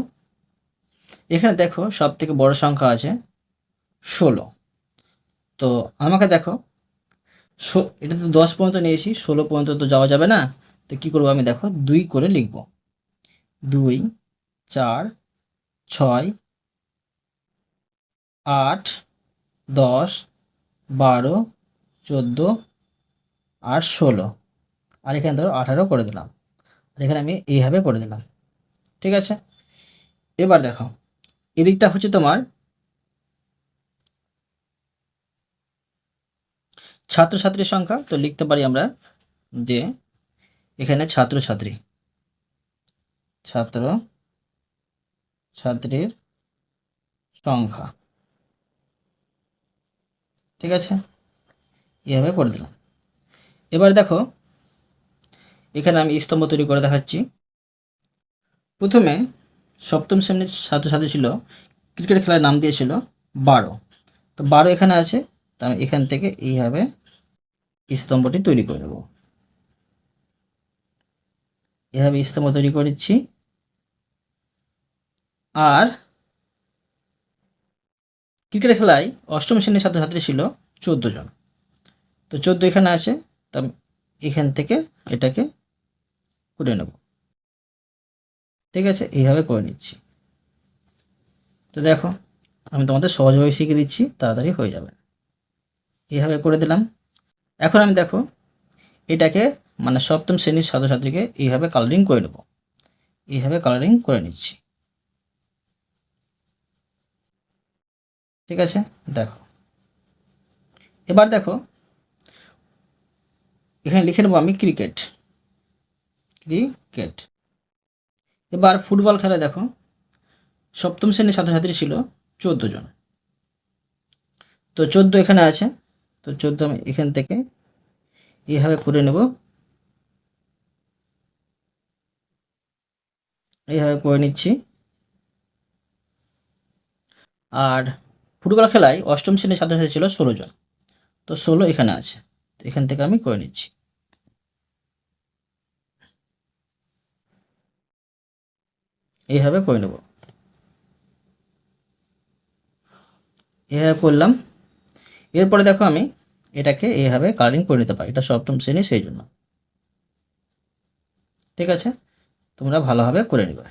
এখানে দেখো সব থেকে বড় সংখ্যা আছে 16। তো আমাকে দেখো এটা তো 10 পর্যন্ত নিয়েছি, 16 পর্যন্ত তো যাওয়া যাবে না। তো কি করব আমি, দেখো 2 করে লিখব। 2, 4, 6, 8, 10, 12, 14 আর 16, আর এখানে ধরো 18 করে দিলাম। আর এখানে আমি এইভাবে করে দিলাম। ঠিক আছে, এবার দেখো এদিকটা হচ্ছে তোমার ছাত্রছাত্রীর সংখ্যা। তো লিখতে পারি আমরা যে এখানে ছাত্রছাত্রীর সংখ্যা। ঠিক আছে, এভাবে করে দিলাম। এবার দেখো এখানে আমি স্তম্ভ তৈরি করে দেখাচ্ছি। প্রথমে সপ্তম শ্রেণীর ছাত্রছাত্রী ছিল, ক্রিকেট খেলার নাম দিয়েছিল 12। তো 12 এখানে আছে, তো আমি এখান থেকে এইভাবে স্তম্ভটি তৈরি করে নেব। এভাবে স্তম্ভ তৈরি করে দিচ্ছি। আর ক্রিকেট খেলায় অষ্টম শ্রেণীর ছাত্রছাত্রী ছিল 14 জন। তো 14 এখানে আছে, তো এখান থেকে এটাকে করে নেব। ঠিক আছে, এইভাবে করে নিচ্ছি। তো দেখো আমি তোমাদের সহজভাবে শিখিয়ে দিচ্ছি, তাড়াতাড়ি হয়ে যাবে। এইভাবে করে দিলাম। এখন আমি দেখো এটাকে মানে সপ্তম শ্রেণীর ছাত্রছাত্রীকে এইভাবে কালারিং করে নেব। এইভাবে কালারিং করে নিচ্ছি। ঠিক আছে, দেখো এবার দেখো এখানে লিখে নেব আমি ক্রিকেট। এবার ফুটবল খেলা দেখো সপ্তম শ্রেণীর ছাত্রছাত্রী ছিল 14 জন। তো 14 এখানে আছে, তো 14 আমি এখান থেকে এইভাবে করে নেব। এইভাবে করে নিচ্ছি। আর ফুটবল খেলায় অষ্টম শ্রেণীর ছাত্রছাত্রী ছিল 16 জন। তো 16 এখানে আছে, তো এখান থেকে আমি করে নিচ্ছি। এইভাবে করে নেব। এইভাবে করলাম। এরপরে দেখো আমি এটাকে এইভাবে কালারিং করে নিতে পারি, এটা সপ্তম শ্রেণী সেই জন্য। ঠিক আছে, তোমরা ভালোভাবে করে নেবে।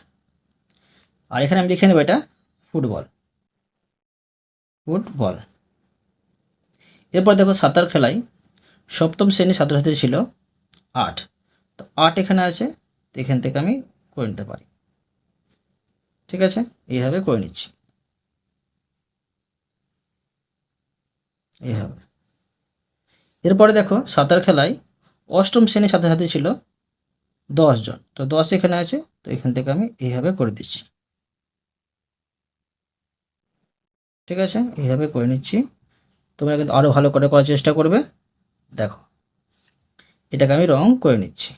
আর এখানে আমি লিখে নেব এটা ফুটবল। এরপর দেখো সাঁতার খেলায় সপ্তম শ্রেণীর ছাত্রছাত্রী ছিল 8। তো 8 এখানে আছে, তো এখান থেকে আমি করে নিতে পারি। ঠিক আছে, এইভাবে করে নিচ্ছি। এইভাবে। এরপরে দেখো সাঁতার খেলায় অষ্টম শ্রেণীর ছাত্রছাত্রী ছিল 10 জন। তো 10 এখানে আছে, তো এখান থেকে আমি এইভাবে করে দিচ্ছি। ঠিক আছে, এইভাবে করে নিচ্ছি। তোমরা কিন্তু আরও ভালো করে করার চেষ্টা করবে। দেখো এটাকে আমি রং করে নিচ্ছি,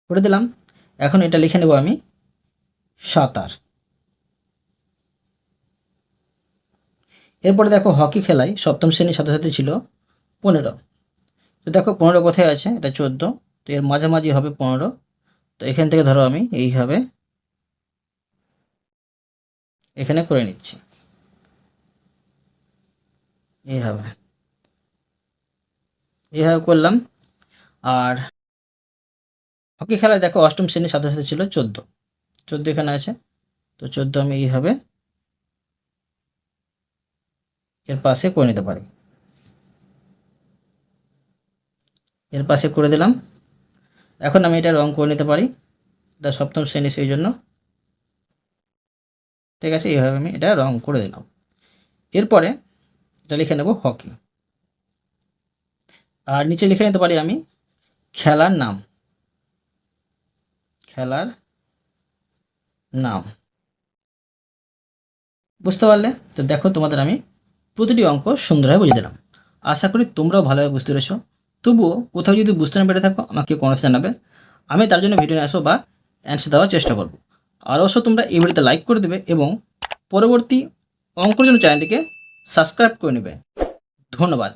করে দিলাম। এখন এটা লিখে নেব আমি সাঁতার। এরপরে দেখো হকি খেলায় সপ্তম শ্রেণীর ছাত্রছাত্রী ছিল 15। তো দেখো 15 কোথায় আছে, এটা 14, তো এর মাঝামাঝি হবে 15। তো এখান থেকে ধরো আমি এইভাবে এখানে করে নিচ্ছি। এইভাবে করলাম। আর হকি খেলায় দেখো অষ্টম শ্রেণীর ছাত্রছাত্রী ছিল 14 এখানে আছে, তো 14 আমি এইভাবে এর পাশে করে নিতে পারি। এর পাশে করে দিলাম। এখন আমি এটা রং করে নিতে পারি, এটা সপ্তম শ্রেণী সেই জন্য। ঠিক আছে, এইভাবে আমি এটা রং করে দিলাম। এরপরে এটা লিখে নেব হকি। আর নিচে লিখে নিতে পারি আমি খেলার নাম, খেলার নাম। বুঝতে পারলে? তো দেখো তোমাদের আমি প্রতিটি অঙ্ক সুন্দরভাবে বুঝিয়ে দিলাম। আশা করি তোমরাও ভালোভাবে বুঝতে পেরেছো। তবুও কোথাও যদি বুঝতে না পেরে থাকো আমাকে কমেন্টে জানাবে, আমি তার জন্য ভিডিও নিয়ে আসবো বা অ্যান্সার দেওয়ার চেষ্টা করব। আর অবশ্য তোমরা এই ভিডিওতে লাইক করে দেবে এবং পরবর্তী অঙ্কের জন্য চ্যানেলটিকে সাবস্ক্রাইব করে নেবে। ধন্যবাদ।